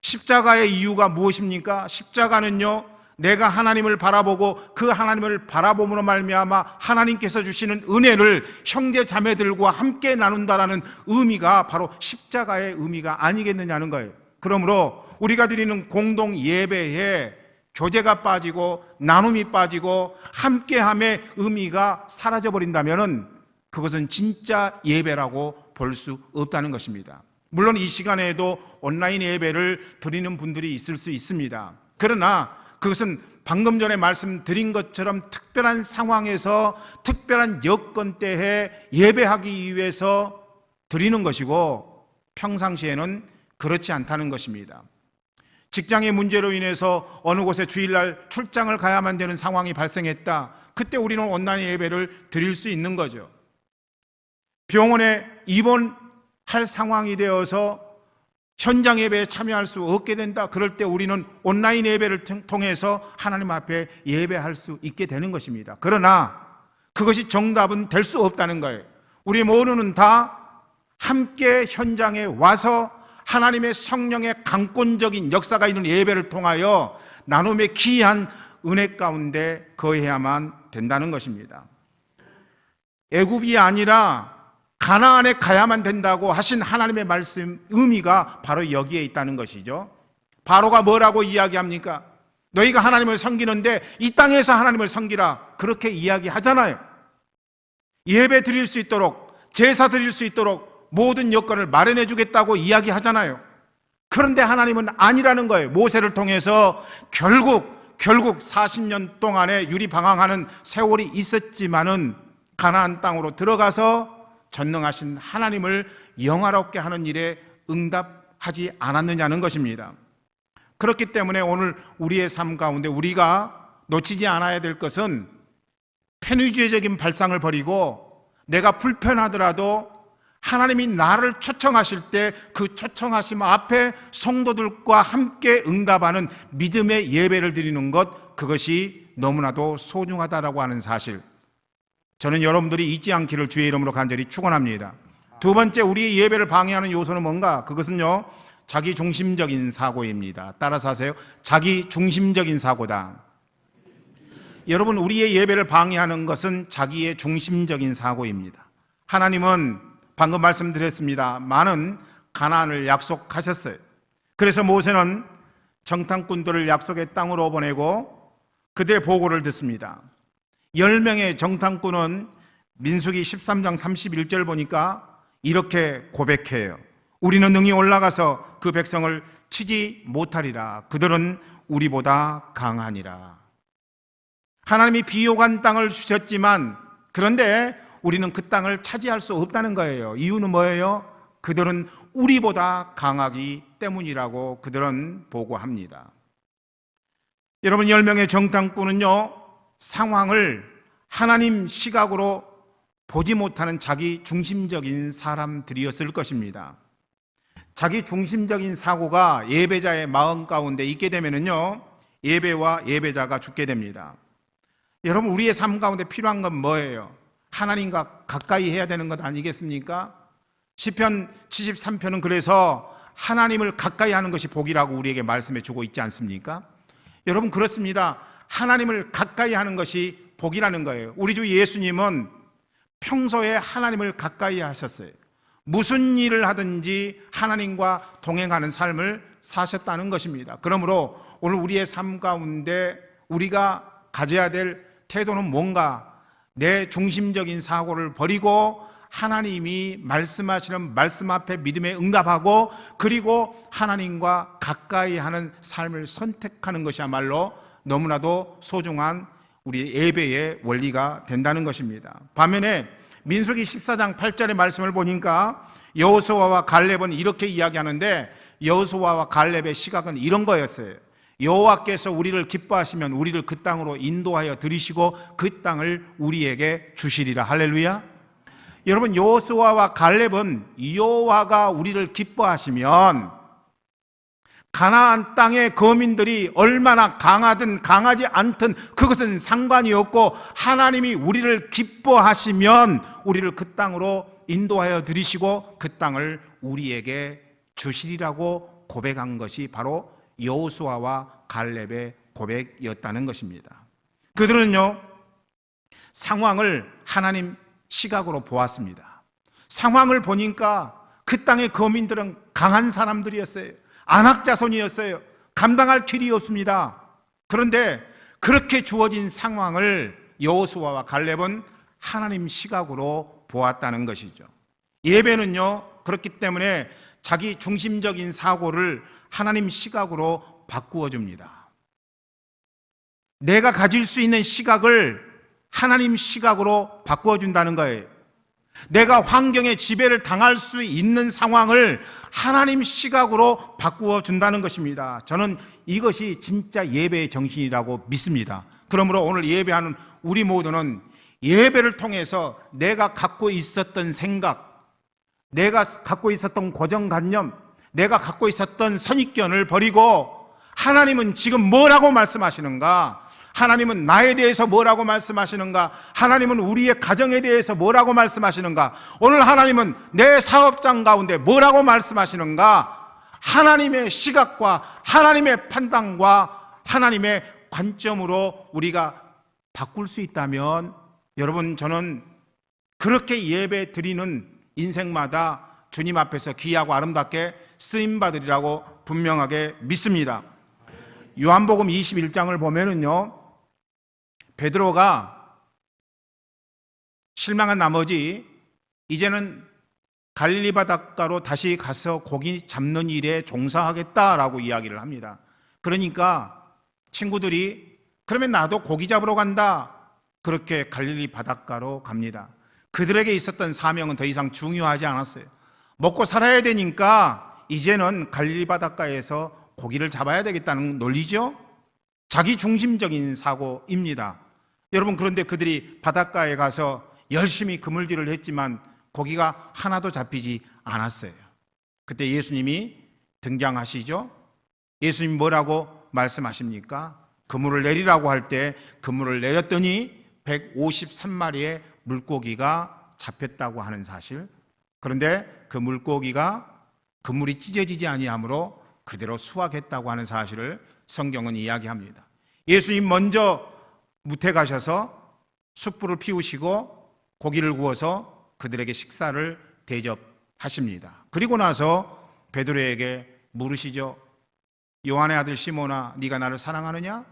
십자가의 이유가 무엇입니까? 십자가는요 내가 하나님을 바라보고 그 하나님을 바라봄으로 말미암아 하나님께서 주시는 은혜를 형제 자매들과 함께 나눈다라는 의미가 바로 십자가의 의미가 아니겠느냐는 거예요. 그러므로 우리가 드리는 공동 예배에 교제가 빠지고 나눔이 빠지고 함께함의 의미가 사라져버린다면 그것은 진짜 예배라고 볼 수 없다는 것입니다. 물론 이 시간에도 온라인 예배를 드리는 분들이 있을 수 있습니다. 그러나 그것은 방금 전에 말씀드린 것처럼 특별한 상황에서 특별한 여건 때에 예배하기 위해서 드리는 것이고 평상시에는 그렇지 않다는 것입니다. 직장의 문제로 인해서 어느 곳에 주일날 출장을 가야만 되는 상황이 발생했다. 그때 우리는 온라인 예배를 드릴 수 있는 거죠. 병원에 입원할 상황이 되어서 현장 예배에 참여할 수 없게 된다. 그럴 때 우리는 온라인 예배를 통해서 하나님 앞에 예배할 수 있게 되는 것입니다. 그러나 그것이 정답은 될 수 없다는 거예요. 우리 모두는 다 함께 현장에 와서 하나님의 성령의 강권적인 역사가 있는 예배를 통하여 나눔의 귀한 은혜 가운데 거해야만 된다는 것입니다. 애굽이 아니라 가나안에 가야만 된다고 하신 하나님의 말씀 의미가 바로 여기에 있다는 것이죠. 바로가 뭐라고 이야기합니까? 너희가 하나님을 섬기는데 이 땅에서 하나님을 섬기라, 그렇게 이야기하잖아요. 예배 드릴 수 있도록, 제사 드릴 수 있도록 모든 여건을 마련해 주겠다고 이야기하잖아요. 그런데 하나님은 아니라는 거예요. 모세를 통해서 결국 40년 동안의 유리방황하는 세월이 있었지만은 가나안 땅으로 들어가서 전능하신 하나님을 영화롭게 하는 일에 응답하지 않았느냐는 것입니다. 그렇기 때문에 오늘 우리의 삶 가운데 우리가 놓치지 않아야 될 것은 편의주의적인 발상을 버리고 내가 불편하더라도 하나님이 나를 초청하실 때 그 초청하심 앞에 성도들과 함께 응답하는 믿음의 예배를 드리는 것, 그것이 너무나도 소중하다라고 하는 사실, 저는 여러분들이 잊지 않기를 주의 이름으로 간절히 축원합니다. 두 번째, 우리의 예배를 방해하는 요소는 뭔가? 그것은요, 자기 중심적인 사고입니다. 따라서 하세요. 자기 중심적인 사고다. 여러분, 우리의 예배를 방해하는 것은 자기의 중심적인 사고입니다. 하나님은 방금 말씀드렸습니다. 많은 가나안을 약속하셨어요. 그래서 모세는 정탐꾼들을 약속의 땅으로 보내고 그들의 보고를 듣습니다. 10명의 정탐꾼은 민수기 13장 31절 보니까 이렇게 고백해요. 우리는 능히 올라가서 그 백성을 치지 못하리라. 그들은 우리보다 강하니라. 하나님이 비옥한 땅을 주셨지만, 그런데 우리는 그 땅을 차지할 수 없다는 거예요. 이유는 뭐예요? 그들은 우리보다 강하기 때문이라고 그들은 보고합니다. 여러분, 10명의 정탐꾼은요, 상황을 하나님 시각으로 보지 못하는 자기 중심적인 사람들이었을 것입니다. 자기 중심적인 사고가 예배자의 마음 가운데 있게 되면은요, 예배와 예배자가 죽게 됩니다. 여러분, 우리의 삶 가운데 필요한 건 뭐예요? 하나님과 가까이 해야 되는 것 아니겠습니까? 시편 73편은 그래서 하나님을 가까이 하는 것이 복이라고 우리에게 말씀해 주고 있지 않습니까? 여러분, 그렇습니다. 하나님을 가까이 하는 것이 복이라는 거예요. 우리 주 예수님은 평소에 하나님을 가까이 하셨어요. 무슨 일을 하든지 하나님과 동행하는 삶을 사셨다는 것입니다. 그러므로 오늘 우리의 삶 가운데 우리가 가져야 될 태도는 뭔가? 내 중심적인 사고를 버리고 하나님이 말씀하시는 말씀 앞에 믿음에 응답하고, 그리고 하나님과 가까이 하는 삶을 선택하는 것이야말로 너무나도 소중한 우리 예배의 원리가 된다는 것입니다. 반면에 민수기 14장 8절의 말씀을 보니까 여호수아와 갈렙은 이렇게 이야기하는데, 여호수아와 갈렙의 시각은 이런 거였어요. 여호와께서 우리를 기뻐하시면 우리를 그 땅으로 인도하여 들이시고 그 땅을 우리에게 주시리라. 할렐루야. 여러분, 여호수아와 갈렙은 여호와가 우리를 기뻐하시면 가나안 땅의 거민들이 얼마나 강하든 강하지 않든 그것은 상관이 없고, 하나님이 우리를 기뻐하시면 우리를 그 땅으로 인도하여 들이시고 그 땅을 우리에게 주시리라고 고백한 것이 바로 여호수아와 갈렙의 고백이었다는 것입니다. 그들은요, 상황을 하나님 시각으로 보았습니다. 상황을 보니까 그 땅의 거민들은 강한 사람들이었어요. 안악자손이었어요. 감당할 길이 없습니다. 그런데 그렇게 주어진 상황을 여호수아와 갈렙은 하나님 시각으로 보았다는 것이죠. 예배는요, 그렇기 때문에 자기 중심적인 사고를 하나님 시각으로 바꾸어 줍니다. 내가 가질 수 있는 시각을 하나님 시각으로 바꾸어 준다는 거예요. 내가 환경의 지배를 당할 수 있는 상황을 하나님 시각으로 바꾸어 준다는 것입니다. 저는 이것이 진짜 예배의 정신이라고 믿습니다. 그러므로 오늘 예배하는 우리 모두는 예배를 통해서 내가 갖고 있었던 생각, 내가 갖고 있었던 고정관념, 내가 갖고 있었던 선입견을 버리고 하나님은 지금 뭐라고 말씀하시는가? 하나님은 나에 대해서 뭐라고 말씀하시는가? 하나님은 우리의 가정에 대해서 뭐라고 말씀하시는가? 오늘 하나님은 내 사업장 가운데 뭐라고 말씀하시는가? 하나님의 시각과 하나님의 판단과 하나님의 관점으로 우리가 바꿀 수 있다면, 여러분, 저는 그렇게 예배 드리는 인생마다 주님 앞에서 귀하고 아름답게 쓰임받으리라고 분명하게 믿습니다. 요한복음 21장을 보면은요, 베드로가 실망한 나머지 이제는 갈릴리 바닷가로 다시 가서 고기 잡는 일에 종사하겠다라고 이야기를 합니다. 그러니까 친구들이 그러면 나도 고기 잡으러 간다, 그렇게 갈릴리 바닷가로 갑니다. 그들에게 있었던 사명은 더 이상 중요하지 않았어요. 먹고 살아야 되니까 이제는 갈릴리 바닷가에서 고기를 잡아야 되겠다는 논리죠. 자기 중심적인 사고입니다. 여러분, 그런데 그들이 바닷가에 가서 열심히 그물질을 했지만 고기가 하나도 잡히지 않았어요. 그때 예수님이 등장하시죠. 예수님이 뭐라고 말씀하십니까? 그물을 내리라고 할 때 그물을 내렸더니 153마리의 물고기가 잡혔다고 하는 사실. 그런데 그 물고기가 그물이 찢어지지 아니하므로 그대로 수확했다고 하는 사실을 성경은 이야기합니다. 예수님 먼저 무태 가셔서 숯불을 피우시고 고기를 구워서 그들에게 식사를 대접하십니다. 그리고 나서 베드로에게 물으시죠. 요한의 아들 시몬아, 네가 나를 사랑하느냐?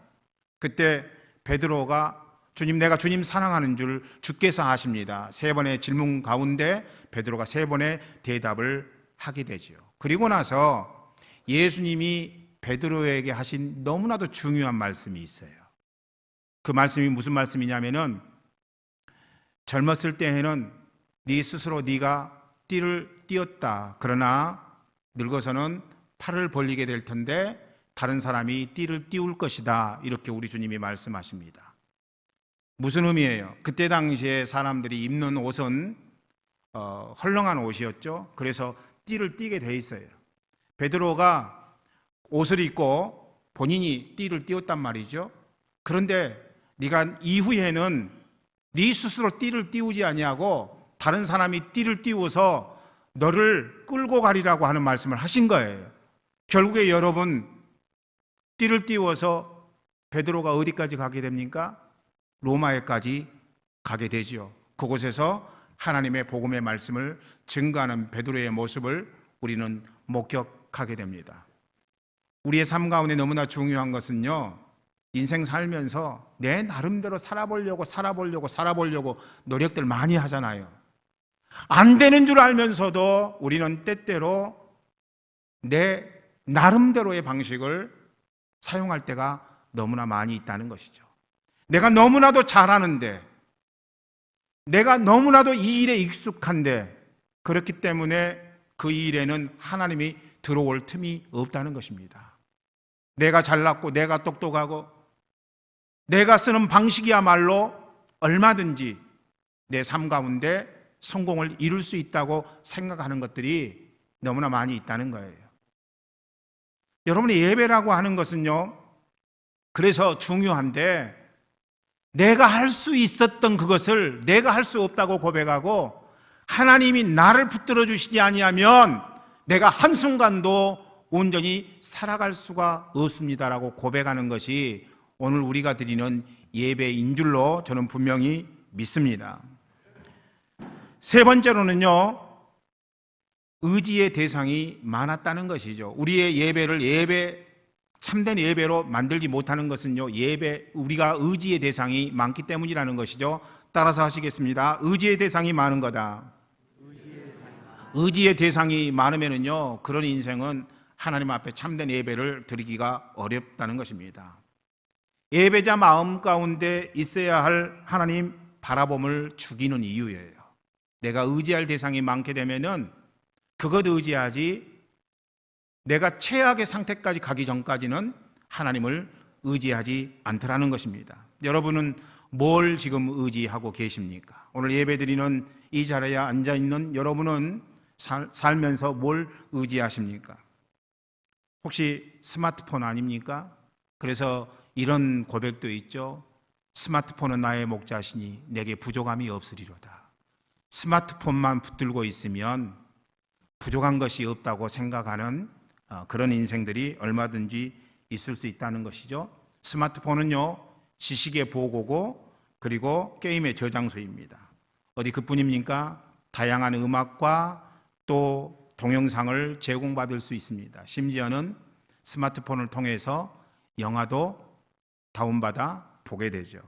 그때 베드로가 주님, 내가 주님 사랑하는 줄 주께서 아십니다. 3번의 질문 가운데 베드로가 3번의 대답을 하게 되죠. 그리고 나서 예수님이 베드로에게 하신 너무나도 중요한 말씀이 있어요. 그 말씀이 무슨 말씀이냐면은 젊었을 때에는 네 스스로 네가 띠를 띄었다. 그러나 늙어서는 팔을 벌리게 될 텐데 다른 사람이 띠를 띄울 것이다. 이렇게 우리 주님이 말씀하십니다. 무슨 의미예요? 그때 당시에 사람들이 입는 옷은 헐렁한 옷이었죠. 그래서 띠를 띠게 돼 있어요. 베드로가 옷을 입고 본인이 띠를 띄웠단 말이죠. 그런데 네가 이후에는 네 스스로 띠를 띄우지 아니하고 다른 사람이 띠를 띄워서 너를 끌고 가리라고 하는 말씀을 하신 거예요. 결국에 여러분, 띠를 띄워서 베드로가 어디까지 가게 됩니까? 로마에까지 가게 되지요. 그곳에서 하나님의 복음의 말씀을 증거하는 베드로의 모습을 우리는 목격하게 됩니다. 우리의 삶 가운데 너무나 중요한 것은요, 인생 살면서 내 나름대로 살아보려고 노력들 많이 하잖아요. 안 되는 줄 알면서도 우리는 때때로 내 나름대로의 방식을 사용할 때가 너무나 많이 있다는 것이죠. 내가 너무나도 잘하는데, 내가 너무나도 이 일에 익숙한데, 그렇기 때문에 그 일에는 하나님이 들어올 틈이 없다는 것입니다. 내가 잘났고 내가 똑똑하고 내가 쓰는 방식이야말로 얼마든지 내 삶 가운데 성공을 이룰 수 있다고 생각하는 것들이 너무나 많이 있다는 거예요. 여러분의 예배라고 하는 것은요, 그래서 중요한데 내가 할 수 있었던 그것을 내가 할 수 없다고 고백하고 하나님이 나를 붙들어 주시지 아니하면 내가 한순간도 온전히 살아갈 수가 없습니다라고 고백하는 것이 오늘 우리가 드리는 예배인 줄로 저는 분명히 믿습니다. 세 번째로는요, 의지의 대상이 많았다는 것이죠. 우리의 예배를 참된 예배로 만들지 못하는 것은요, 우리가 의지의 대상이 많기 때문이라는 것이죠. 따라서 하시겠습니다. 의지의 대상이 많은 거다. 의지의 대상이 많으면은요, 그런 인생은 하나님 앞에 참된 예배를 드리기가 어렵다는 것입니다. 예배자 마음 가운데 있어야 할 하나님 바라봄을 죽이는 이유예요. 내가 의지할 대상이 많게 되면은 그것 의지하지, 내가 최악의 상태까지 가기 전까지는 하나님을 의지하지 않더라는 것입니다. 여러분은 뭘 지금 의지하고 계십니까? 오늘 예배드리는 이 자리에 앉아있는 여러분은 살면서 뭘 의지하십니까? 혹시 스마트폰 아닙니까? 그래서 이런 고백도 있죠. 스마트폰은 나의 목자시니 내게 부족함이 없으리로다. 스마트폰만 붙들고 있으면 부족한 것이 없다고 생각하는 그런 인생들이 얼마든지 있을 수 있다는 것이죠. 스마트폰은요, 지식의 보고고 그리고 게임의 저장소입니다. 어디 그뿐입니까? 다양한 음악과 또 동영상을 제공받을 수 있습니다. 심지어는 스마트폰을 통해서 영화도 다운받아 보게 되죠.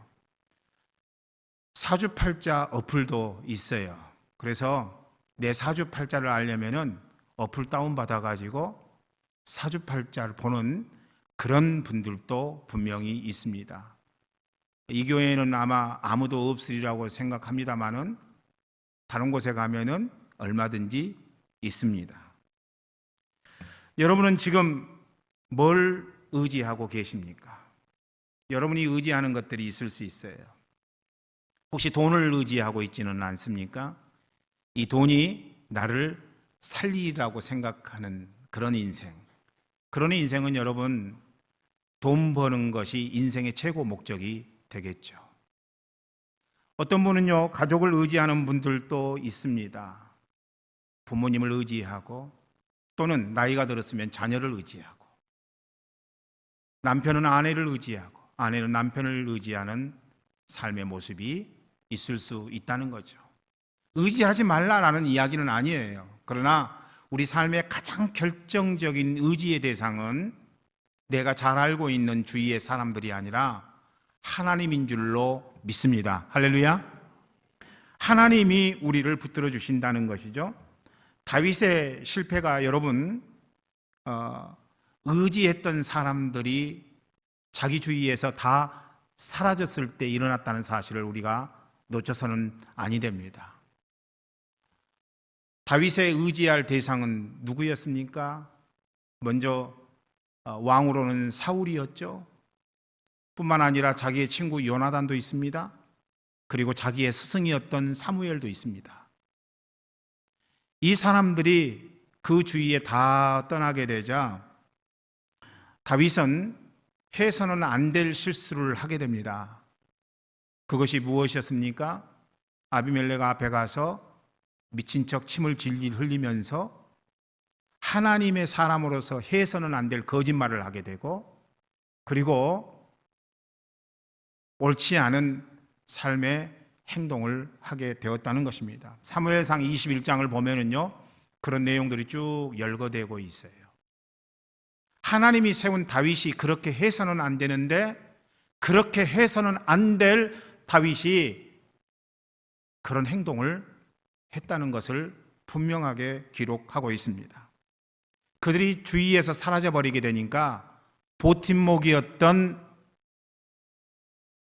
사주팔자 어플도 있어요. 그래서 내 사주팔자를 알려면은 어플 다운받아 가지고 사주팔자를 보는 그런 분들도 분명히 있습니다. 이 교회는 아마 아무도 없으리라고 생각합니다만은 다른 곳에 가면은 얼마든지 있습니다. 여러분은 지금 뭘 의지하고 계십니까? 여러분이 의지하는 것들이 있을 수 있어요. 혹시 돈을 의지하고 있지는 않습니까? 이 돈이 나를 살리라고 생각하는 그런 인생. 그런 인생은 여러분, 돈 버는 것이 인생의 최고 목적이 되겠죠. 어떤 분은요, 가족을 의지하는 분들도 있습니다. 부모님을 의지하고, 또는 나이가 들었으면 자녀를 의지하고, 남편은 아내를 의지하고, 아내는 남편을 의지하는 삶의 모습이 있을 수 있다는 거죠. 의지하지 말라라는 이야기는 아니에요. 그러나 우리 삶의 가장 결정적인 의지의 대상은 내가 잘 알고 있는 주위의 사람들이 아니라 하나님인 줄로 믿습니다. 할렐루야. 하나님이 우리를 붙들어 주신다는 것이죠. 다윗의 실패가 여러분, 의지했던 사람들이 자기 주위에서 다 사라졌을 때 일어났다는 사실을 우리가 놓쳐서는 아니 됩니다. 다윗의 의지할 대상은 누구였습니까? 먼저 왕으로는 사울이었죠. 뿐만 아니라 자기의 친구 요나단도 있습니다. 그리고 자기의 스승이었던 사무엘도 있습니다. 이 사람들이 그 주위에 다 떠나게 되자 다윗은 해서는 안 될 실수를 하게 됩니다. 그것이 무엇이었습니까? 아비멜렉 앞에 가서 미친 척 침을 질질 흘리면서 하나님의 사람으로서 해서는 안 될 거짓말을 하게 되고, 그리고 옳지 않은 삶의 행동을 하게 되었다는 것입니다. 사무엘상 21장을 보면은요, 그런 내용들이 쭉 열거되고 있어요. 하나님이 세운 다윗이 그렇게 해서는 안 되는데, 그렇게 해서는 안 될 다윗이 그런 행동을 했다는 것을 분명하게 기록하고 있습니다. 그들이 주위에서 사라져버리게 되니까 보팀목이었던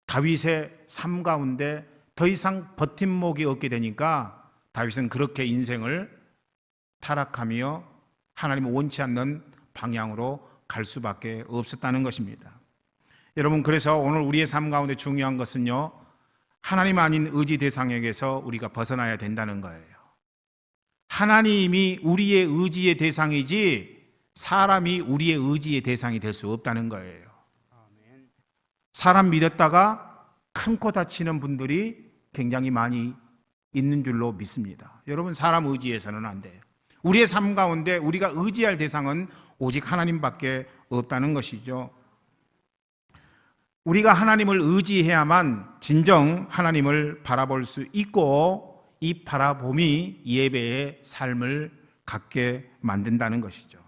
다윗의 삶 가운데 더 이상 버팀목이 없게 되니까 다윗은 그렇게 인생을 타락하며 하나님을 원치 않는 방향으로 갈 수밖에 없었다는 것입니다. 여러분, 그래서 오늘 우리의 삶 가운데 중요한 것은요, 하나님 아닌 의지 대상에게서 우리가 벗어나야 된다는 거예요. 하나님이 우리의 의지의 대상이지 사람이 우리의 의지의 대상이 될 수 없다는 거예요. 사람 믿었다가 큰 코 다치는 분들이 굉장히 많이 있는 줄로 믿습니다. 여러분, 사람 의지해서는 안 돼요. 우리의 삶 가운데 우리가 의지할 대상은 오직 하나님밖에 없다는 것이죠. 우리가 하나님을 의지해야만 진정 하나님을 바라볼 수 있고, 이 바라봄이 예배의 삶을 갖게 만든다는 것이죠.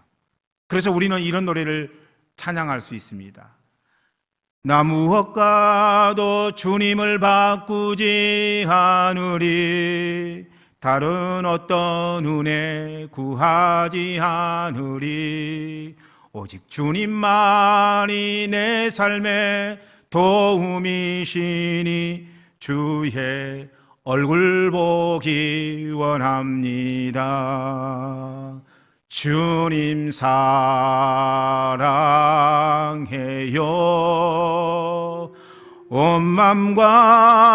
그래서 우리는 이런 노래를 찬양할 수 있습니다. 나 무엇과도 주님을 바꾸지 않으리, 다른 어떤 은혜 구하지 않으리, 오직 주님만이 내 삶의 도움이시니 주의 얼굴 보기 원합니다. 주님 사랑해요. 온 맘과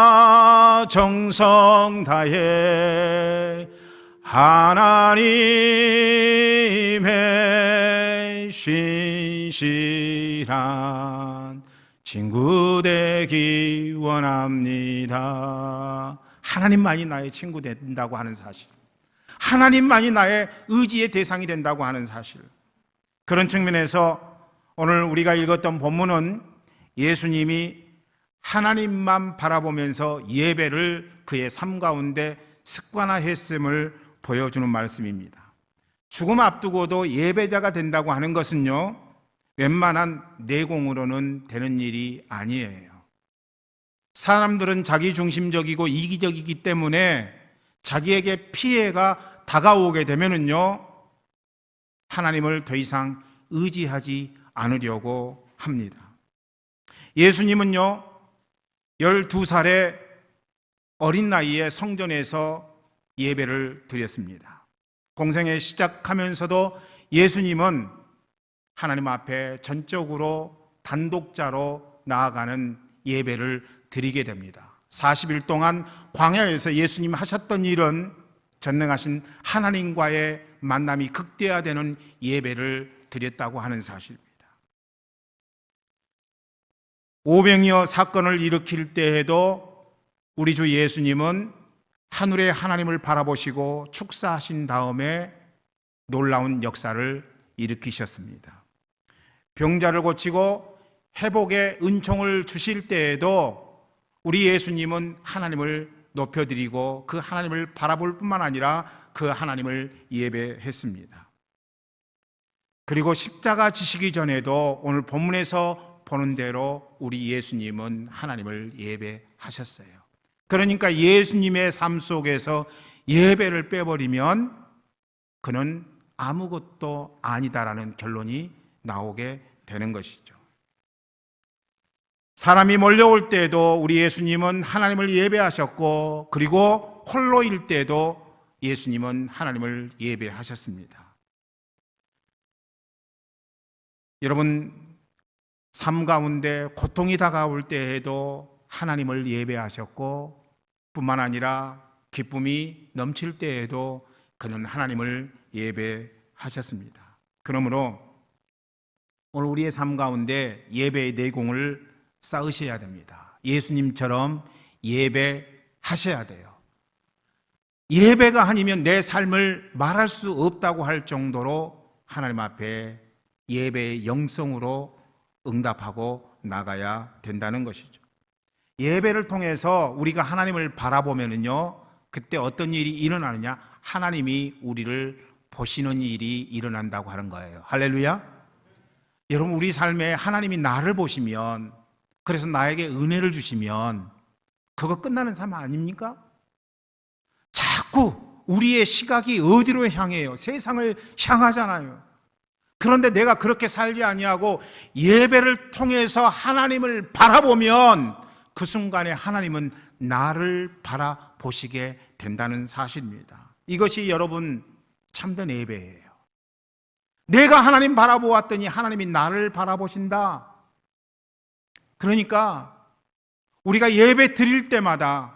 정성 다해 하나님의 신실한 친구 되기 원합니다. 하나님만이 나의 친구 된다고 하는 사실, 하나님만이 나의 의지의 대상이 된다고 하는 사실, 그런 측면에서 오늘 우리가 읽었던 본문은 예수님이 하나님만 바라보면서 예배를 그의 삶 가운데 습관화했음을 보여주는 말씀입니다. 죽음 앞두고도 예배자가 된다고 하는 것은요, 웬만한 내공으로는 되는 일이 아니에요. 사람들은 자기중심적이고 이기적이기 때문에 자기에게 피해가 다가오게 되면은요, 하나님을 더 이상 의지하지 않으려고 합니다. 예수님은요, 12살의 어린 나이에 성전에서 예배를 드렸습니다. 공생애 시작하면서도 예수님은 하나님 앞에 전적으로 단독자로 나아가는 예배를 드리게 됩니다. 40일 동안 광야에서 예수님 하셨던 일은 전능하신 하나님과의 만남이 극대화되는 예배를 드렸다고 하는 사실입니다. 오병이어 사건을 일으킬 때에도 우리 주 예수님은 하늘의 하나님을 바라보시고 축사하신 다음에 놀라운 역사를 일으키셨습니다. 병자를 고치고 회복의 은총을 주실 때에도 우리 예수님은 하나님을 높여드리고 그 하나님을 바라볼 뿐만 아니라 그 하나님을 예배했습니다. 그리고 십자가 지시기 전에도 오늘 본문에서 보는 대로 우리 예수님은 하나님을 예배하셨어요. 그러니까 예수님의 삶 속에서 예배를 빼버리면 그는 아무것도 아니다라는 결론이 나오게 되는 것이죠. 사람이 몰려올 때도 우리 예수님은 하나님을 예배하셨고, 그리고 홀로일 때도 예수님은 하나님을 예배하셨습니다. 여러분, 삶 가운데 고통이 다가올 때에도 하나님을 예배하셨고, 뿐만 아니라 기쁨이 넘칠 때에도 그는 하나님을 예배하셨습니다. 그러므로 오늘 우리의 삶 가운데 예배의 내공을 쌓으셔야 됩니다. 예수님처럼 예배하셔야 돼요. 예배가 아니면 내 삶을 말할 수 없다고 할 정도로 하나님 앞에 예배의 영성으로 응답하고 나가야 된다는 것이죠. 예배를 통해서 우리가 하나님을 바라보면은요, 그때 어떤 일이 일어나느냐? 하나님이 우리를 보시는 일이 일어난다고 하는 거예요. 할렐루야. 여러분, 우리 삶에 하나님이 나를 보시면, 그래서 나에게 은혜를 주시면 그거 끝나는 삶 아닙니까? 자꾸 우리의 시각이 어디로 향해요? 세상을 향하잖아요. 그런데 내가 그렇게 살지 아니하고 예배를 통해서 하나님을 바라보면 그 순간에 하나님은 나를 바라보시게 된다는 사실입니다. 이것이 여러분 참된 예배예요. 내가 하나님 바라보았더니 하나님이 나를 바라보신다. 그러니까 우리가 예배 드릴 때마다,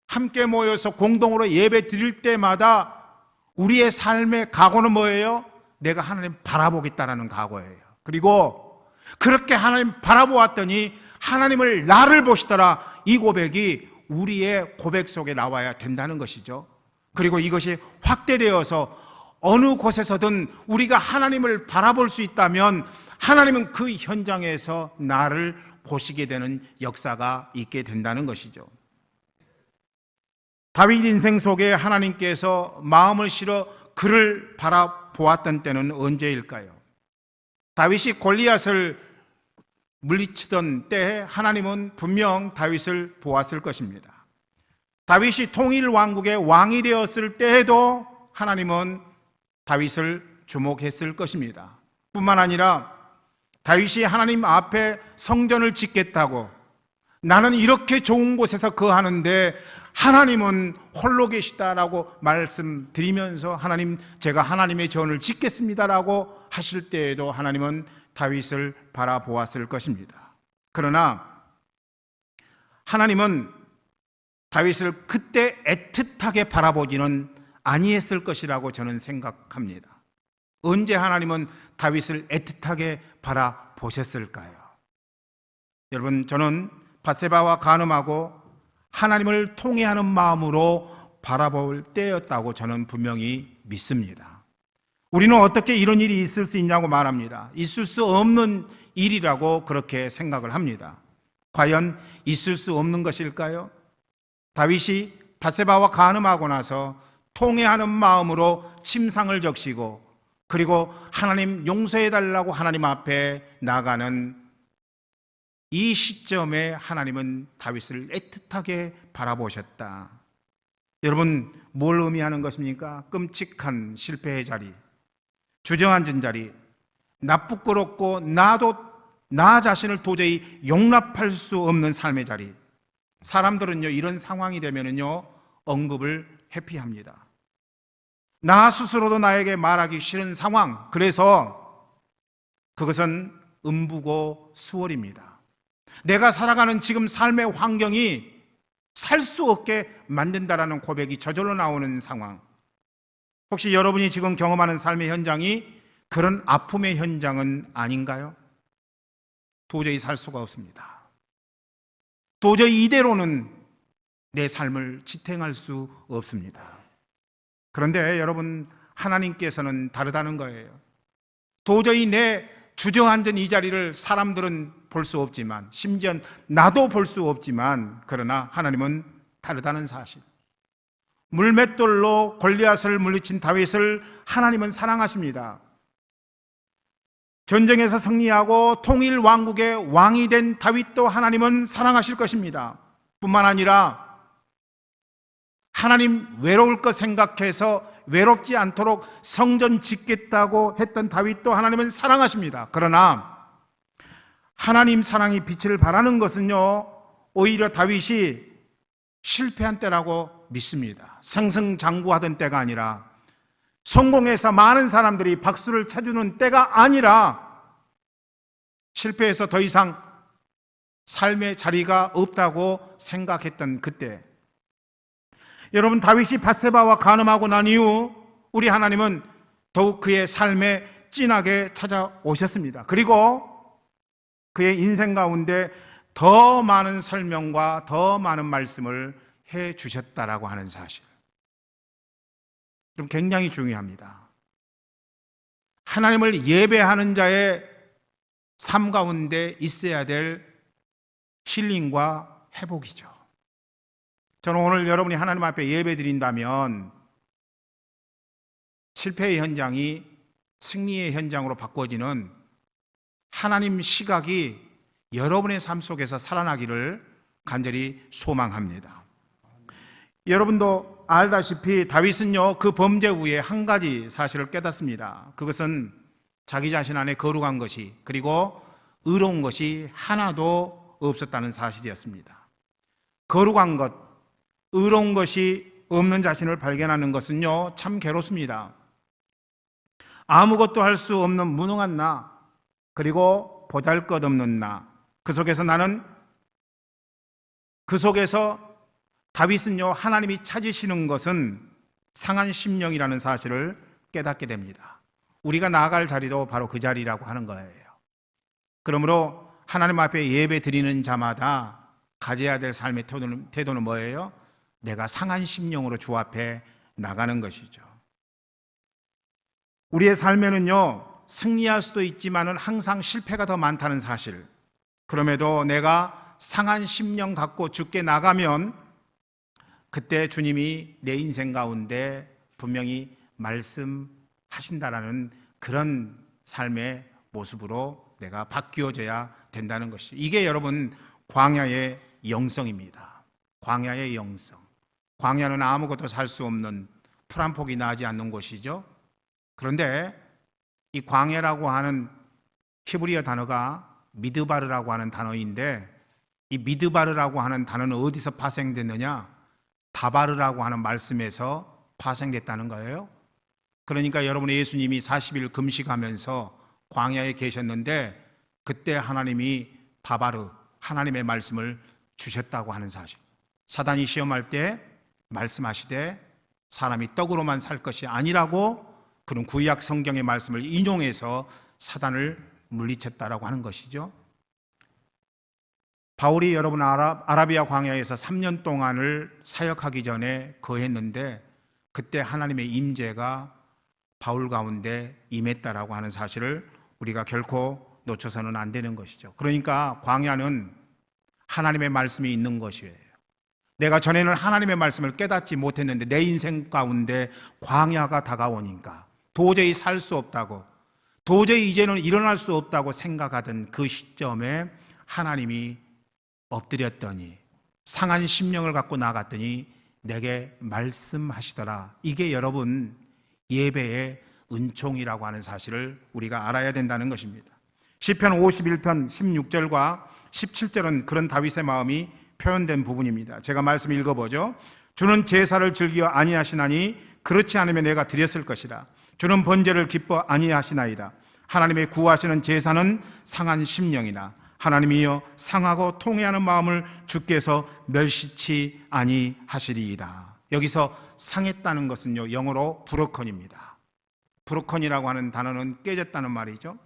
함께 모여서 공동으로 예배 드릴 때마다 우리의 삶의 각오는 뭐예요? 내가 하나님 바라보겠다라는 각오예요. 그리고 그렇게 하나님 바라보았더니 하나님을 나를 보시더라, 이 고백이 우리의 고백 속에 나와야 된다는 것이죠. 그리고 이것이 확대되어서 어느 곳에서든 우리가 하나님을 바라볼 수 있다면 하나님은 그 현장에서 나를 보시게 되는 역사가 있게 된다는 것이죠. 다윗 인생 속에 하나님께서 마음을 실어 그를 바라보았던 때는 언제일까요? 다윗이 골리앗을 물리치던 때에 하나님은 분명 다윗을 보았을 것입니다. 다윗이 통일 왕국의 왕이 되었을 때에도 하나님은 다윗을 주목했을 것입니다. 뿐만 아니라 다윗이 하나님 앞에 성전을 짓겠다고, 나는 이렇게 좋은 곳에서 거하는데 하나님은 홀로 계시다라고 말씀드리면서 하나님, 제가 하나님의 전을 짓겠습니다라고 하실 때에도 하나님은 다윗을 바라보았을 것입니다. 그러나 하나님은 다윗을 그때 애틋하게 바라보지는 아니했을 것이라고 저는 생각합니다. 언제 하나님은 다윗을 애틋하게 바라보셨을까요? 여러분, 저는 밧세바와 간음하고 하나님을 통회하는 마음으로 바라볼 때였다고 저는 분명히 믿습니다. 우리는 어떻게 이런 일이 있을 수 있냐고 말합니다. 있을 수 없는 일이라고 그렇게 생각을 합니다. 과연 있을 수 없는 것일까요? 다윗이 밧세바와 간음하고 나서 통회하는 마음으로 침상을 적시고, 그리고 하나님 용서해달라고 하나님 앞에 나가는 이 시점에 하나님은 다윗을 애틋하게 바라보셨다. 여러분, 뭘 의미하는 것입니까? 끔찍한 실패의 자리, 주저앉은 자리, 나 부끄럽고 나도 나 자신을 도저히 용납할 수 없는 삶의 자리, 사람들은요, 이런 상황이 되면은요, 언급을 회피합니다. 나 스스로도 나에게 말하기 싫은 상황, 그래서 그것은 음부고 수월입니다. 내가 살아가는 지금 삶의 환경이 살 수 없게 만든다라는 고백이 저절로 나오는 상황. 혹시 여러분이 지금 경험하는 삶의 현장이 그런 아픔의 현장은 아닌가요? 도저히 살 수가 없습니다. 도저히 이대로는 내 삶을 지탱할 수 없습니다. 그런데 여러분, 하나님께서는 다르다는 거예요. 도저히 내 주저앉은 이 자리를 사람들은 볼 수 없지만, 심지어 나도 볼 수 없지만, 그러나 하나님은 다르다는 사실. 물맷돌로 골리앗을 물리친 다윗을 하나님은 사랑하십니다. 전쟁에서 승리하고 통일 왕국의 왕이 된 다윗도 하나님은 사랑하실 것입니다. 뿐만 아니라 하나님 외로울 것 생각해서 외롭지 않도록 성전 짓겠다고 했던 다윗도 하나님은 사랑하십니다. 그러나 하나님 사랑이 빛을 발하는 것은요, 오히려 다윗이 실패한 때라고 믿습니다. 승승장구하던 때가 아니라, 성공해서 많은 사람들이 박수를 쳐주는 때가 아니라, 실패해서 더 이상 삶의 자리가 없다고 생각했던 그때. 여러분, 다윗이 밧세바와 간음하고 난 이후 우리 하나님은 더욱 그의 삶에 진하게 찾아오셨습니다. 그리고 그의 인생 가운데 더 많은 설명과 더 많은 말씀을 해 주셨다라고 하는 사실, 좀 굉장히 중요합니다. 하나님을 예배하는 자의 삶 가운데 있어야 될 힐링과 회복이죠. 저는 오늘 여러분이 하나님 앞에 예배 드린다면 실패의 현장이 승리의 현장으로 바꿔지는 하나님 시각이 여러분의 삶 속에서 살아나기를 간절히 소망합니다. 여러분도 알다시피 다윗은요, 그 범죄 후에 한 가지 사실을 깨닫습니다. 그것은 자기 자신 안에 거룩한 것이, 그리고 의로운 것이 하나도 없었다는 사실이었습니다. 거룩한 것, 의로운 것이 없는 자신을 발견하는 것은요, 참 괴롭습니다. 아무것도 할 수 없는 무능한 나, 그리고 보잘것없는 나, 그 속에서 다윗은요, 하나님이 찾으시는 것은 상한 심령이라는 사실을 깨닫게 됩니다. 우리가 나아갈 자리도 바로 그 자리라고 하는 거예요. 그러므로 하나님 앞에 예배 드리는 자마다 가져야 될 삶의 태도는 뭐예요? 내가 상한 심령으로 주 앞에 나가는 것이죠. 우리의 삶에는요, 승리할 수도 있지만은 항상 실패가 더 많다는 사실. 그럼에도 내가 상한 심령 갖고 주께 나가면 그때 주님이 내 인생 가운데 분명히 말씀하신다라는 그런 삶의 모습으로 내가 바뀌어져야 된다는 것이, 이게 여러분 광야의 영성입니다. 광야의 영성. 광야는 아무것도 살 수 없는 풀 한 폭이 나지 않는 곳이죠. 그런데 이 광야라고 하는 히브리어 단어가 미드바르라고 하는 단어인데, 이 미드바르라고 하는 단어는 어디서 파생됐느냐? 다바르라고 하는 말씀에서 파생됐다는 거예요. 그러니까 여러분의 예수님이 40일 금식하면서 광야에 계셨는데, 그때 하나님이 다바르, 하나님의 말씀을 주셨다고 하는 사실. 사단이 시험할 때 말씀하시되 사람이 떡으로만 살 것이 아니라고 그런 구약 성경의 말씀을 인용해서 사단을 물리쳤다라고 하는 것이죠. 바울이 여러분 아라비아 광야에서 3년 동안을 사역하기 전에 거했는데, 그때 하나님의 임재가 바울 가운데 임했다라고 하는 사실을 우리가 결코 놓쳐서는 안 되는 것이죠. 그러니까 광야는 하나님의 말씀이 있는 것이에요. 내가 전에는 하나님의 말씀을 깨닫지 못했는데 내 인생 가운데 광야가 다가오니까 도저히 살 수 없다고, 도저히 이제는 일어날 수 없다고 생각하던 그 시점에 하나님이 엎드렸더니, 상한 심령을 갖고 나갔더니 내게 말씀하시더라. 이게 여러분 예배의 은총이라고 하는 사실을 우리가 알아야 된다는 것입니다. 시편 51편 16절과 17절은 그런 다윗의 마음이 표현된 부분입니다. 제가 말씀 읽어보죠. 주는 제사를 즐겨 아니하시나니 그렇지 않으면 내가 드렸을 것이라. 주는 번제를 기뻐 아니하시나이다. 하나님의 구하시는 제사는 상한 심령이나 하나님이여 상하고 통회하는 마음을 주께서 멸시치 아니하시리이다. 여기서 상했다는 것은요, 영어로 브로컨입니다. 브로컨이라고 하는 단어는 깨졌다는 말이죠.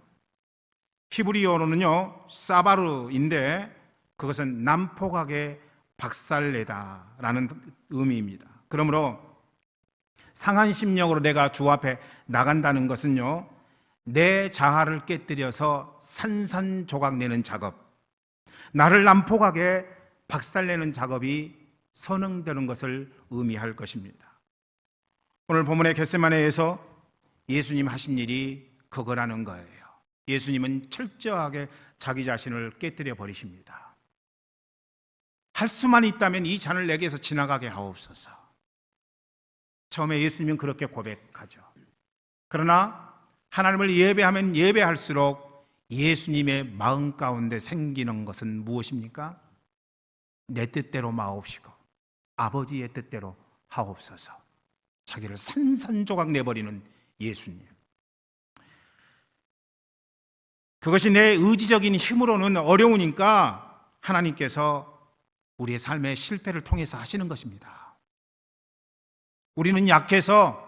히브리어로는요 사바르인데 그것은 난폭하게 박살내다라는 의미입니다. 그러므로 상한 심령으로 내가 주 앞에 나간다는 것은요, 내 자아를 깨뜨려서 산산조각 내는 작업, 나를 난폭하게 박살내는 작업이 선행되는 것을 의미할 것입니다. 오늘 본문의 겟세마네에서 예수님 하신 일이 그거라는 거예요. 예수님은 철저하게 자기 자신을 깨뜨려 버리십니다. 할 수만 있다면 이 잔을 내게서 지나가게 하옵소서. 처음에 예수님은 그렇게 고백하죠. 그러나 하나님을 예배하면 예배할수록 예수님의 마음 가운데 생기는 것은 무엇입니까? 내 뜻대로 마옵시고 아버지의 뜻대로 하옵소서. 자기를 산산조각 내버리는 예수님. 그것이 내 의지적인 힘으로는 어려우니까 하나님께서 우리의 삶의 실패를 통해서 하시는 것입니다. 우리는 약해서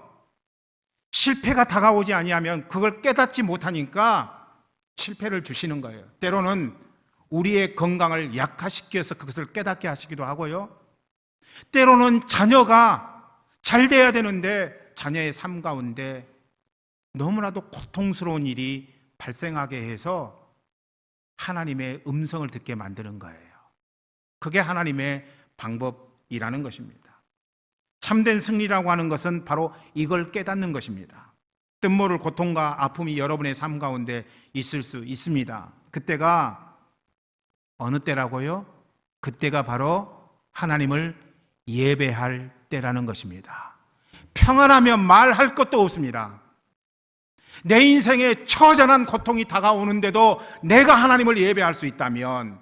실패가 다가오지 아니하면 그걸 깨닫지 못하니까 실패를 주시는 거예요. 때로는 우리의 건강을 약화시켜서 그것을 깨닫게 하시기도 하고요. 때로는 자녀가 잘 돼야 되는데 자녀의 삶 가운데 너무나도 고통스러운 일이 발생하게 해서 하나님의 음성을 듣게 만드는 거예요. 그게 하나님의 방법이라는 것입니다. 참된 승리라고 하는 것은 바로 이걸 깨닫는 것입니다. 뜻모를 고통과 아픔이 여러분의 삶 가운데 있을 수 있습니다. 그때가 어느 때라고요? 그때가 바로 하나님을 예배할 때라는 것입니다. 평안하면 말할 것도 없습니다. 내 인생에 처절한 고통이 다가오는데도 내가 하나님을 예배할 수 있다면,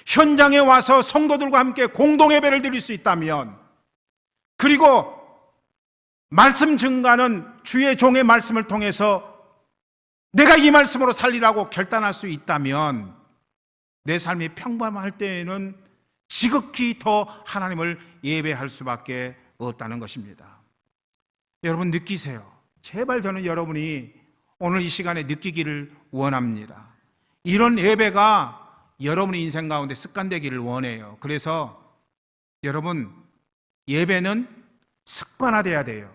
현장에 와서 성도들과 함께 공동 예배를 드릴 수 있다면, 그리고 말씀 증가는 주의 종의 말씀을 통해서 내가 이 말씀으로 살리라고 결단할 수 있다면 내 삶이 평범할 때에는 지극히 더 하나님을 예배할 수밖에 없다는 것입니다. 여러분 느끼세요. 제발 저는 여러분이 오늘 이 시간에 느끼기를 원합니다. 이런 예배가 여러분의 인생 가운데 습관되기를 원해요. 그래서 여러분, 예배는 습관화돼야 돼요.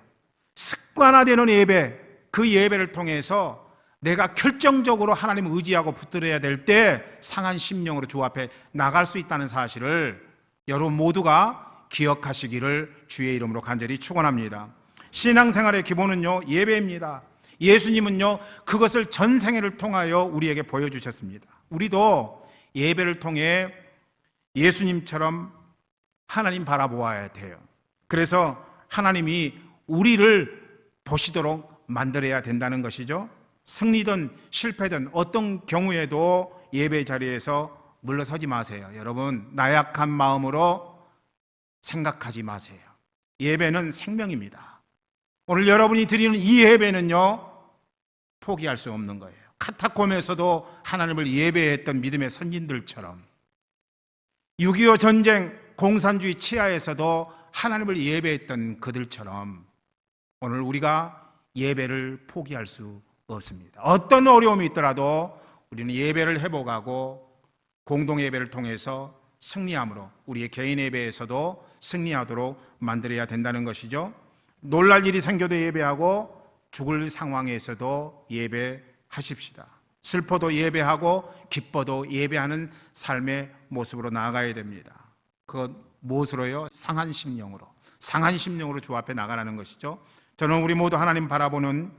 습관화되는 예배, 그 예배를 통해서 내가 결정적으로 하나님을 의지하고 붙들어야 될 때 상한 심령으로 주 앞에 나갈 수 있다는 사실을 여러분 모두가 기억하시기를 주의 이름으로 간절히 축원합니다. 신앙생활의 기본은요, 예배입니다. 예수님은요, 그것을 전생애를 통하여 우리에게 보여주셨습니다. 우리도 예배를 통해 예수님처럼 하나님 바라보아야 돼요. 그래서 하나님이 우리를 보시도록 만들어야 된다는 것이죠. 승리든 실패든 어떤 경우에도 예배 자리에서 물러서지 마세요. 여러분, 나약한 마음으로 생각하지 마세요. 예배는 생명입니다. 오늘 여러분이 드리는 이 예배는요, 포기할 수 없는 거예요. 카타콤에서도 하나님을 예배했던 믿음의 선진들처럼, 6.25 전쟁 공산주의 치하에서도 하나님을 예배했던 그들처럼 오늘 우리가 예배를 포기할 수 없습니다. 어떤 어려움이 있더라도 우리는 예배를 회복하고 공동 예배를 통해서 승리함으로 우리의 개인 예배에서도 승리하도록 만들어야 된다는 것이죠. 놀랄 일이 생겨도 예배하고 죽을 상황에서도 예배하십시다. 슬퍼도 예배하고 기뻐도 예배하는 삶의 모습으로 나아가야 됩니다. 그것 무엇으로요? 상한 심령으로 주 앞에 나가라는 것이죠. 저는 우리 모두 하나님 바라보는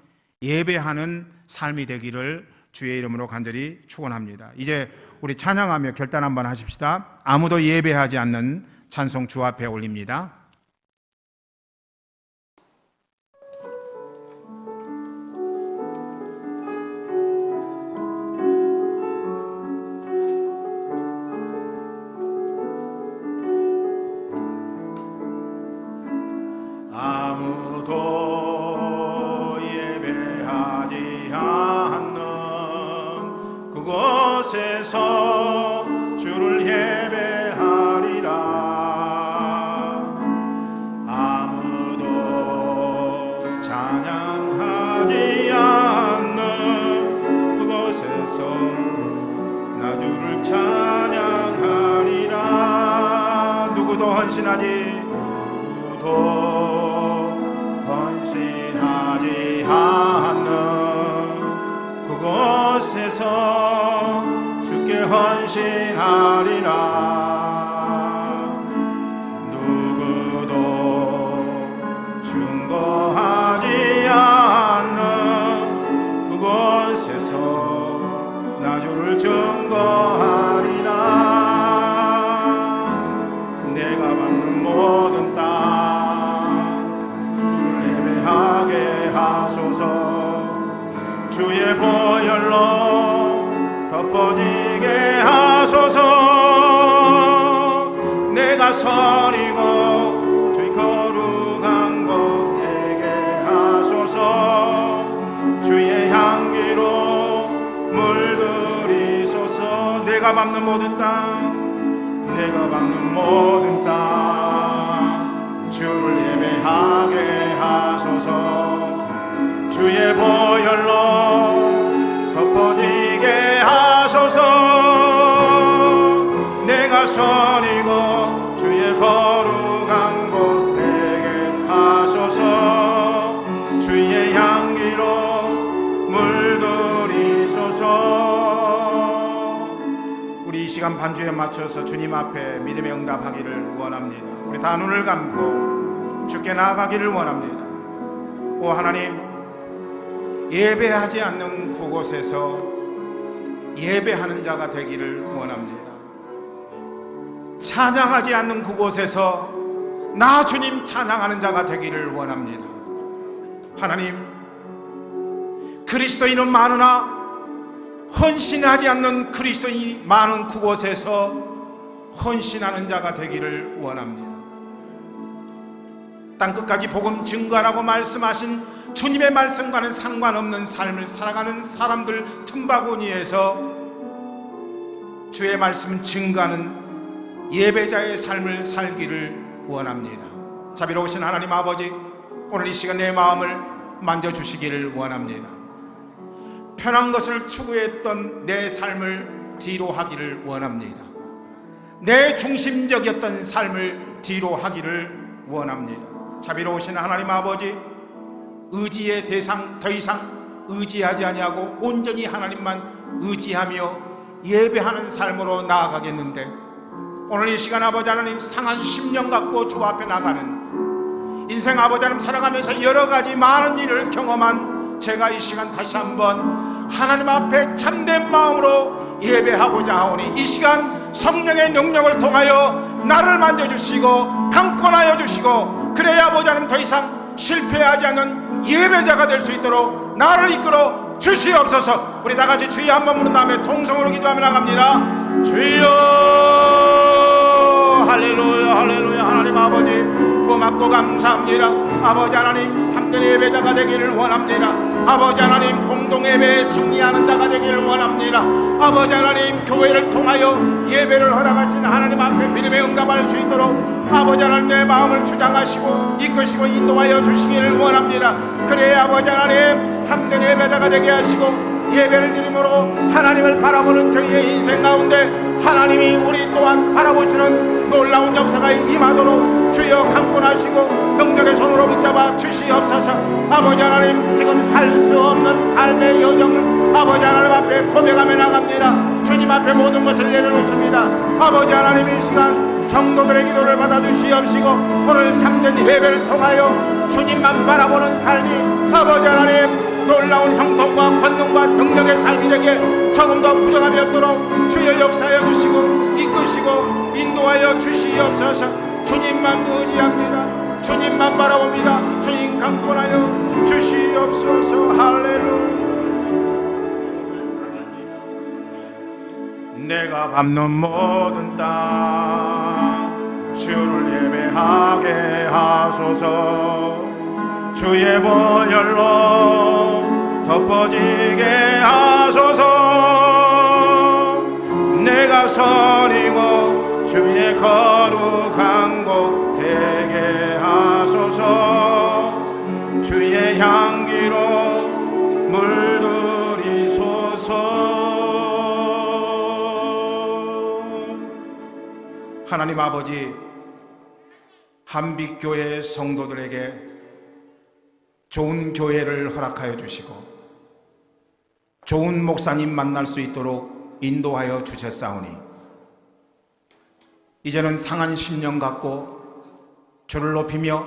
예배하는 삶이 되기를 주의 이름으로 간절히 축원합니다. 이제 우리 찬양하며 결단 한번 하십시다. 아무도 예배하지 않는 찬송 주 앞에 올립니다. 아무도 예배하지 않는 그곳에서 주를 예배하리라. 아무도 찬양하지 않는 그곳에서 나 주를 찬양하리라. 누구도 헌신하지 않는 그곳에서 주께 헌신하리라. 누구도 증거하지 않는 그곳에서 나 주를 증거하리라. 내가 받는 모든 땅 예배하게 하소서. 주의 보혈로 덮어지게 하소서. 내가 선이고 주의 거룩한 것 되게 하소서. 주의 향기로 물들이소서. 내가 밟는 모든 땅, 내가 밟는 모든 땅 주를 예배하게 하소서. 주의 보혈로 덮어지게 하소서. 내가 선이고 주의 거룩한 곳 되게 하소서. 주의 향기로 물들이소서. 우리 이 시간 반주에 맞춰서 주님 앞에 믿음의 응답하기를 원합니다. 우리 다 눈을 감고 주께 나아가기를 원합니다. 오 하나님, 예배하지 않는 그곳에서 예배하는 자가 되기를 원합니다. 찬양하지 않는 그곳에서 나 주님 찬양하는 자가 되기를 원합니다. 하나님, 그리스도인은 많으나 헌신하지 않는 그리스도인이 많은 그곳에서 헌신하는 자가 되기를 원합니다. 땅끝까지 복음 증거하라고 말씀하신 주님의 말씀과는 상관없는 삶을 살아가는 사람들 틈바구니에서 주의 말씀 증거하는 예배자의 삶을 살기를 원합니다. 자비로우신 하나님 아버지, 오늘 이 시간 내 마음을 만져주시기를 원합니다. 편한 것을 추구했던 내 삶을 뒤로 하기를 원합니다. 내 중심적이었던 삶을 뒤로 하기를 원합니다. 자비로우신 하나님 아버지, 의지의 대상 더 이상 의지하지 아니하고 온전히 하나님만 의지하며 예배하는 삶으로 나아가겠는데, 오늘 이 시간 아버지 하나님, 상한 심령 갖고 주 앞에 나가는 인생 아버지 하나님 살아가면서 여러 가지 많은 일을 경험한 제가 이 시간 다시 한번 하나님 앞에 참된 마음으로 예배하고자 하오니, 이 시간 성령의 능력을 통하여 나를 만져주시고 강권하여 주시고, 그래야 아버지 하나님 더 이상 실패하지 않는 예배자가 될 수 있도록 나를 이끌어 주시옵소서. 우리 다같이 주여 한번 부른 다음에 통성으로 기도하며 나갑니다. 주여, 할렐루야 할렐루야. 하나님 아버지 고맙고 감사합니다. 아버지 하나님, 참된 예배자가 되기를 원합니다. 아버지 하나님, 공동예배에 승리하는 자가 되기를 원합니다. 아버지 하나님, 교회를 통하여 예배를 허락하신 하나님 앞에 믿음에 응답할 수 있도록 아버지 하나님 내 마음을 주장하시고 이끄시고 인도하여 주시기를 원합니다. 그래 아버지 하나님, 참된 예배자가 되게 하시고 예배를 드림으로 하나님을 바라보는 저희의 인생 가운데 하나님이 우리 또한 바라보시는 놀라운 역사가 임하도록 주여 강권하시고 능력의 손으로 붙잡아 주시옵소서. 아버지 하나님, 지금 살 수 없는 삶의 여정을 아버지 하나님 앞에 고백하며 나갑니다. 주님 앞에 모든 것을 내려놓습니다. 아버지 하나님, 이 시간 성도들의 기도를 받아주시옵시고 오늘 참된 예배를 통하여 주님만 바라보는 삶이 아버지 하나님 놀라운 형통과 권능과 능력의 삶이 되게 조금 더 부정함이 없도록 주여 역사하여 주시고 이끄시고 인도하여 주시옵소서. 주님만 의지합니다. 주님만 바라봅니다. 주님 강권하여 주시옵소서. 할렐루야. 내가 밟는 모든 땅 주를 예배하게 하소서. 주의 보혈로 덮어지게 하소서. 내가 선이고 주의 거룩한 곳 되게 하소서. 주의 향기로 물들이소서. 하나님 아버지, 한빛교회 성도들에게 좋은 교회를 허락하여 주시고 좋은 목사님 만날 수 있도록 인도하여 주셨사오니 이제는 상한 심령 갖고 주를 높이며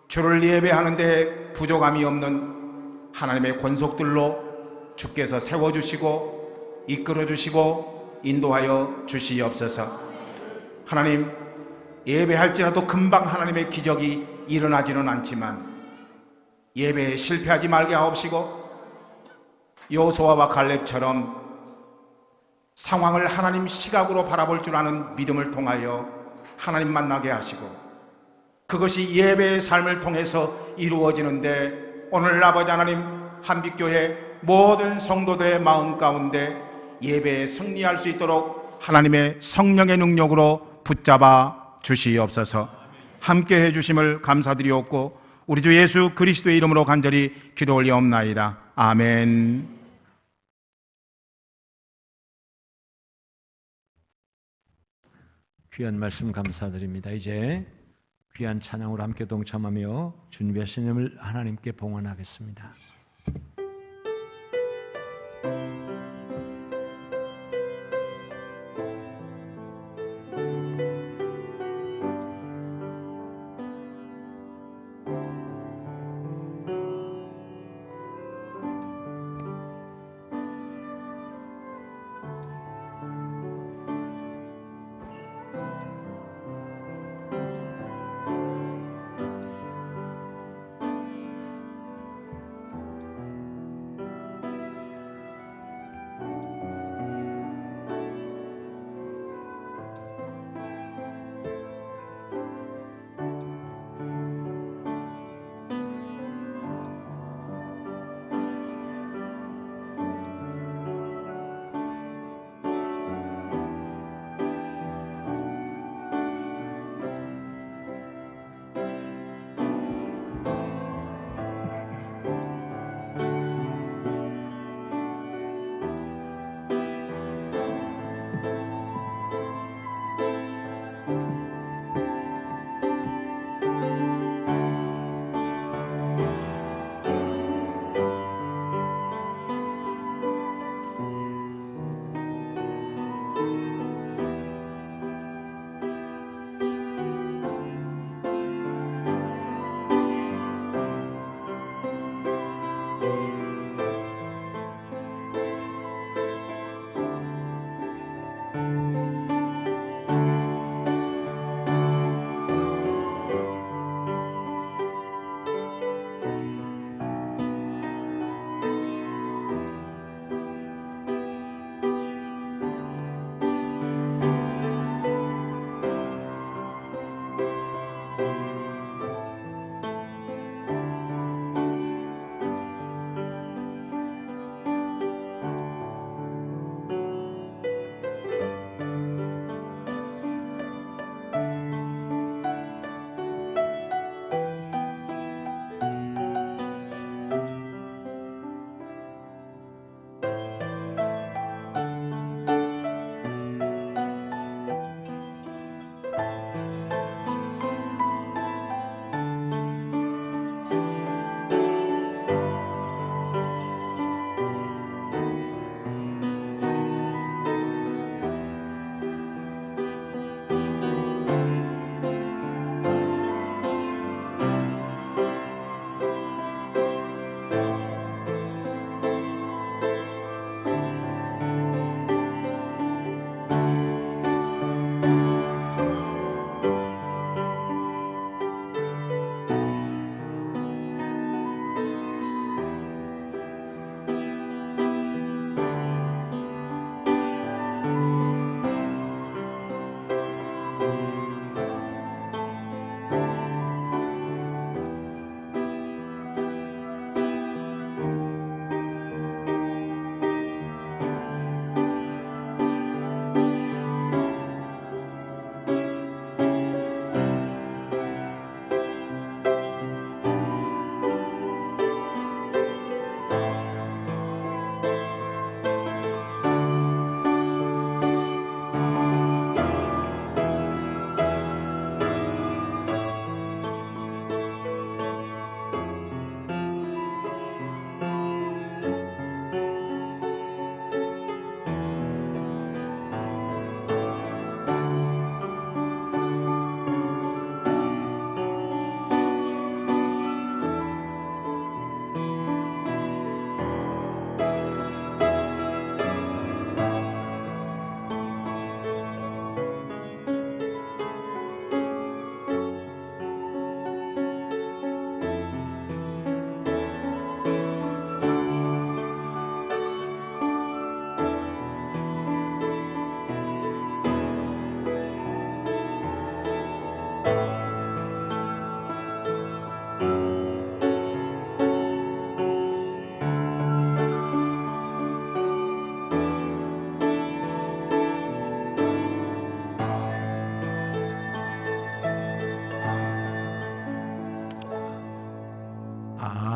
주를 예배하는데 부족함이 없는 하나님의 권속들로 주께서 세워주시고 이끌어주시고 인도하여 주시옵소서. 하나님, 예배할지라도 금방 하나님의 기적이 일어나지는 않지만 예배에 실패하지 말게 하옵시고 여호수아와 갈렙처럼 상황을 하나님 시각으로 바라볼 줄 아는 믿음을 통하여 하나님 만나게 하시고 그것이 예배의 삶을 통해서 이루어지는데 오늘 아버지 하나님, 한빛교회 모든 성도들의 마음 가운데 예배에 승리할 수 있도록 하나님의 성령의 능력으로 붙잡아 주시옵소서. 함께 해주심을 감사드리옵고 우리 주 예수 그리스도의 이름으로 간절히 기도 올리옵나이다. 아멘. 귀한 말씀 감사드립니다. 이제 귀한 찬양으로 함께 동참하며 준비하신 힘을 하나님께 봉헌하겠습니다.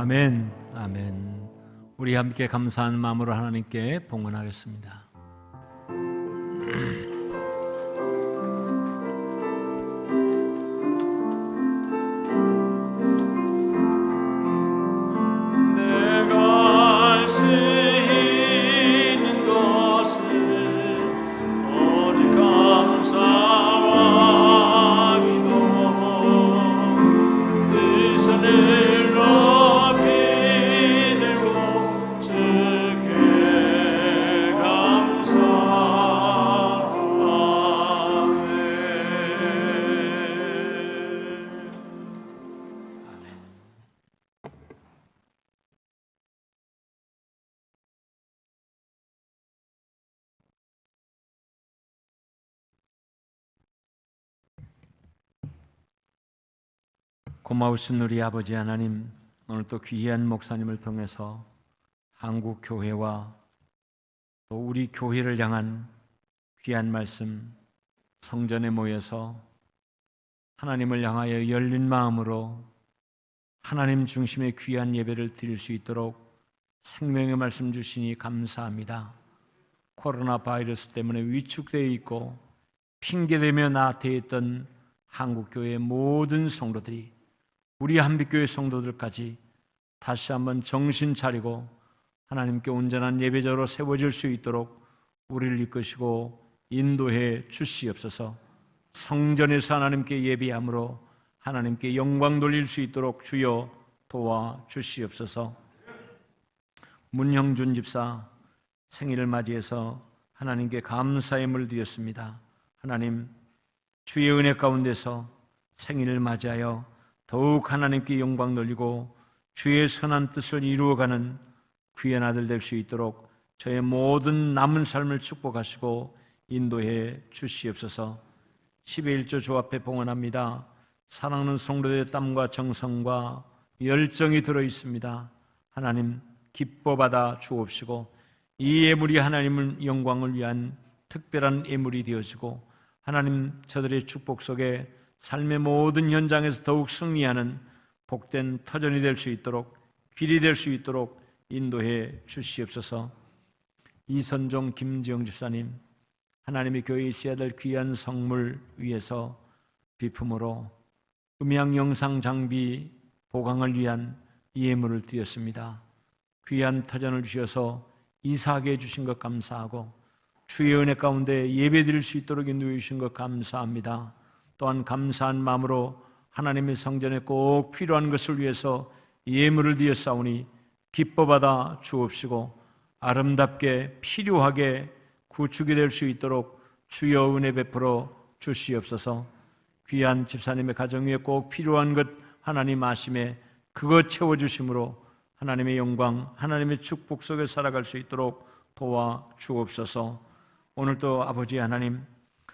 아멘, 아멘. 우리 함께 감사한 마음으로 하나님께 봉헌하겠습니다. 내가 알 수 있는 것은 오직 감사와 기도, 두 손을 높이 들고 주께 고마우신 우리 아버지 하나님, 오늘 또 귀한 목사님을 통해서 한국 교회와 또 우리 교회를 향한 귀한 말씀, 성전에 모여서 하나님을 향하여 열린 마음으로 하나님 중심의 귀한 예배를 드릴 수 있도록 생명의 말씀 주시니 감사합니다. 코로나 바이러스 때문에 위축되어 있고 핑계대며 나태해 있던 한국교회의 모든 성도들이, 우리 한빛교회 성도들까지 다시 한번 정신 차리고 하나님께 온전한 예배자로 세워질 수 있도록 우리를 이끄시고 인도해 주시옵소서. 성전에서 하나님께 예배함으로 하나님께 영광 돌릴 수 있도록 주여 도와 주시옵소서. 문형준 집사 생일을 맞이해서 하나님께 감사의 물 드렸습니다. 하나님, 주의 은혜 가운데서 생일을 맞이하여 더욱 하나님께 영광 돌리고 주의 선한 뜻을 이루어가는 귀한 아들 될 수 있도록 저의 모든 남은 삶을 축복하시고 인도해 주시옵소서. 10의 1조 주 앞에 봉헌합니다. 사랑하는 성도들의 땀과 정성과 열정이 들어있습니다. 하나님, 기뻐받아 주옵시고 이 예물이 하나님의 영광을 위한 특별한 예물이 되어지고 하나님, 저들의 축복 속에 삶의 모든 현장에서 더욱 승리하는 복된 터전이 될 수 있도록, 길이 될 수 있도록 인도해 주시옵소서. 이선종 김지영 집사님, 하나님의 교회에 있어야 될 귀한 성물 위해서 비품으로 음향 영상 장비 보강을 위한 예물을 드렸습니다. 귀한 터전을 주셔서 이사하게 해주신 것 감사하고 주의 은혜 가운데 예배드릴 수 있도록 인도해 주신 것 감사합니다. 또한 감사한 마음으로 하나님의 성전에 꼭 필요한 것을 위해서 예물을 드렸사오니 기뻐받아 주옵시고 아름답게 필요하게 구축이 될 수 있도록 주여 은혜 베풀어 주시옵소서. 귀한 집사님의 가정 위에 꼭 필요한 것 하나님 아심에 그것 채워주심으로 하나님의 영광, 하나님의 축복 속에 살아갈 수 있도록 도와 주옵소서. 오늘도 아버지 하나님,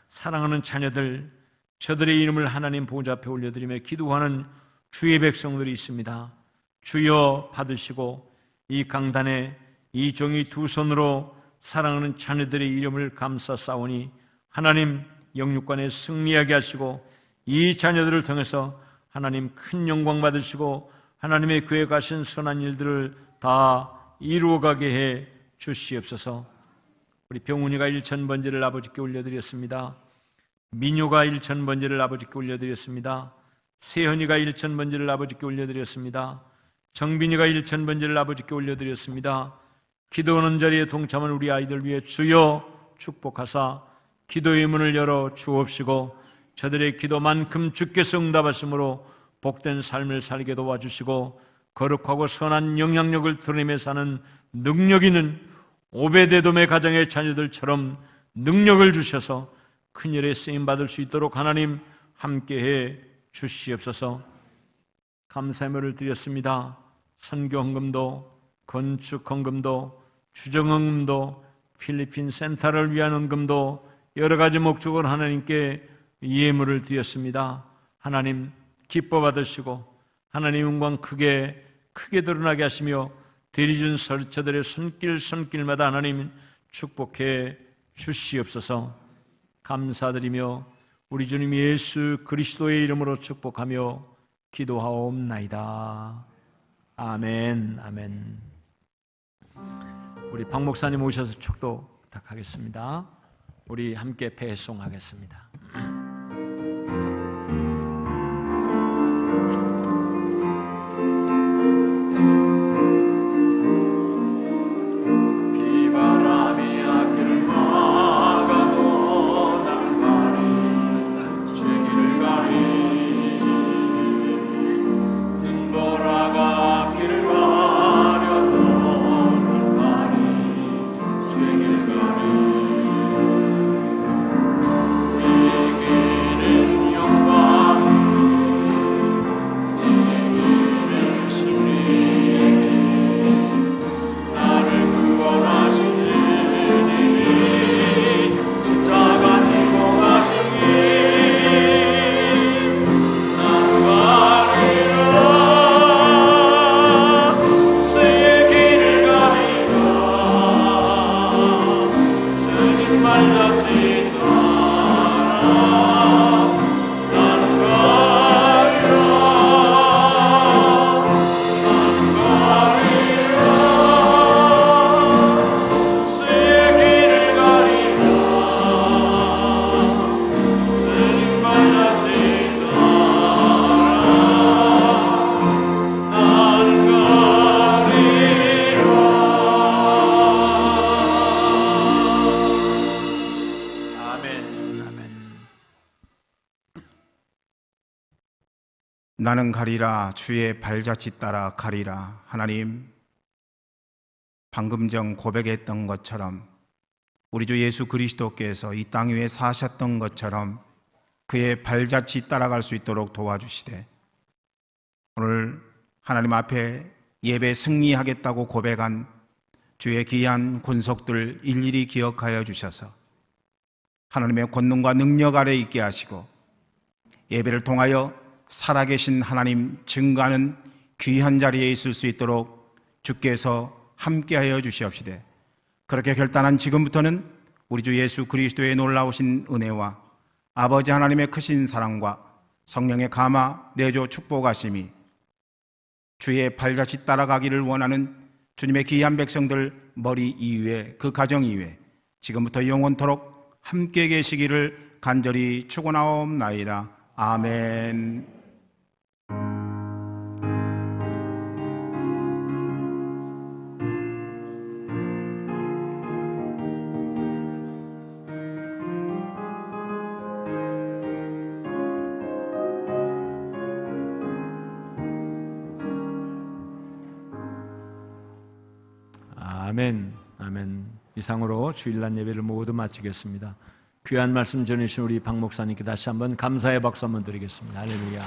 사랑하는 자녀들, 저들의 이름을 하나님 보좌 앞에 올려드리며 기도하는 주의 백성들이 있습니다. 주여 받으시고 이 강단에 이 종이 두 손으로 사랑하는 자녀들의 이름을 감싸 싸우니 하나님 영육간에 승리하게 하시고 이 자녀들을 통해서 하나님 큰 영광 받으시고 하나님의 교회 가신 선한 일들을 다 이루어가게 해 주시옵소서. 우리 병훈이가 1,000번제를 아버지께 올려드렸습니다. 민효가 1,000번제를 아버지께 올려드렸습니다. 세현이가 1,000번제를 아버지께 올려드렸습니다. 정빈이가 1,000번제를 아버지께 올려드렸습니다. 기도하는 자리에 동참한 우리 아이들 위해 주여 축복하사 기도의 문을 열어 주옵시고 저들의 기도만큼 주께서 응답하심으로 복된 삶을 살게 도와주시고 거룩하고 선한 영향력을 드러내며 사는 능력 있는 오베데돔의 가정의 자녀들처럼 능력을 주셔서 큰일에 쓰임받을 수 있도록 하나님 함께해 주시옵소서. 감사의물을 드렸습니다. 선교 헌금도, 건축 헌금도, 주정 헌금도, 필리핀 센터를 위한 헌금도 여러 가지 목적으로 하나님께 예물을 드렸습니다. 하나님 기뻐 받으시고 하나님 영광 크게 드러나게 하시며 대리준 저들의 손길마다 하나님 축복해 주시옵소서. 감사드리며 우리 주님 예수 그리스도의 이름으로 축복하며 기도하옵나이다. 아멘, 아멘. 우리 박 목사님 오셔서 축도 부탁하겠습니다. 우리 함께 배송하겠습니다. 비바람이 앞길 막아도 난 가리 죄길 가리 눈보라가 앞길 가려도 난 가리 죄길 가리 이기는 영광 이기는 승리에게 나를 구원하신 주님이 십자가 지고 가시니 나는 가리라 새의 길을 가리라 스님 말같이 따라 나는 가리라 나는 가리라 새의 길을 가리라 스님 말같이 따라 나는 가리라. 아멘, 아멘. 나는 가리라 주의 발자취 따라 가리라. 하나님, 방금 전 고백했던 것처럼 우리 주 예수 그리스도께서 이 땅 위에 사셨던 것처럼 그의 발자취 따라갈 수 있도록 도와주시되, 오늘 하나님 앞에 예배 승리하겠다고 고백한 주의 귀한 군속들 일일이 기억하여 주셔서 하나님의 권능과 능력 아래 있게 하시고, 예배를 통하여 살아계신 하나님 증거하는 귀한 자리에 있을 수 있도록 주께서 함께하여 주시옵시되, 그렇게 결단한 지금부터는 우리 주 예수 그리스도의 놀라우신 은혜와 아버지 하나님의 크신 사랑과 성령의 감화 내조 축복하심이 주의 발자취 따라가기를 원하는 주님의 귀한 백성들 머리 이외, 그 가정 이외 지금부터 영원토록 함께 계시기를 간절히 축원하옵나이다. 아멘. 아멘, 아멘. 이상으로 주일날 예배를 모두 마치겠습니다. 귀한 말씀 전해주신 우리 박 목사님께 다시 한번 감사의 박수 한번 드리겠습니다. 할렐루야.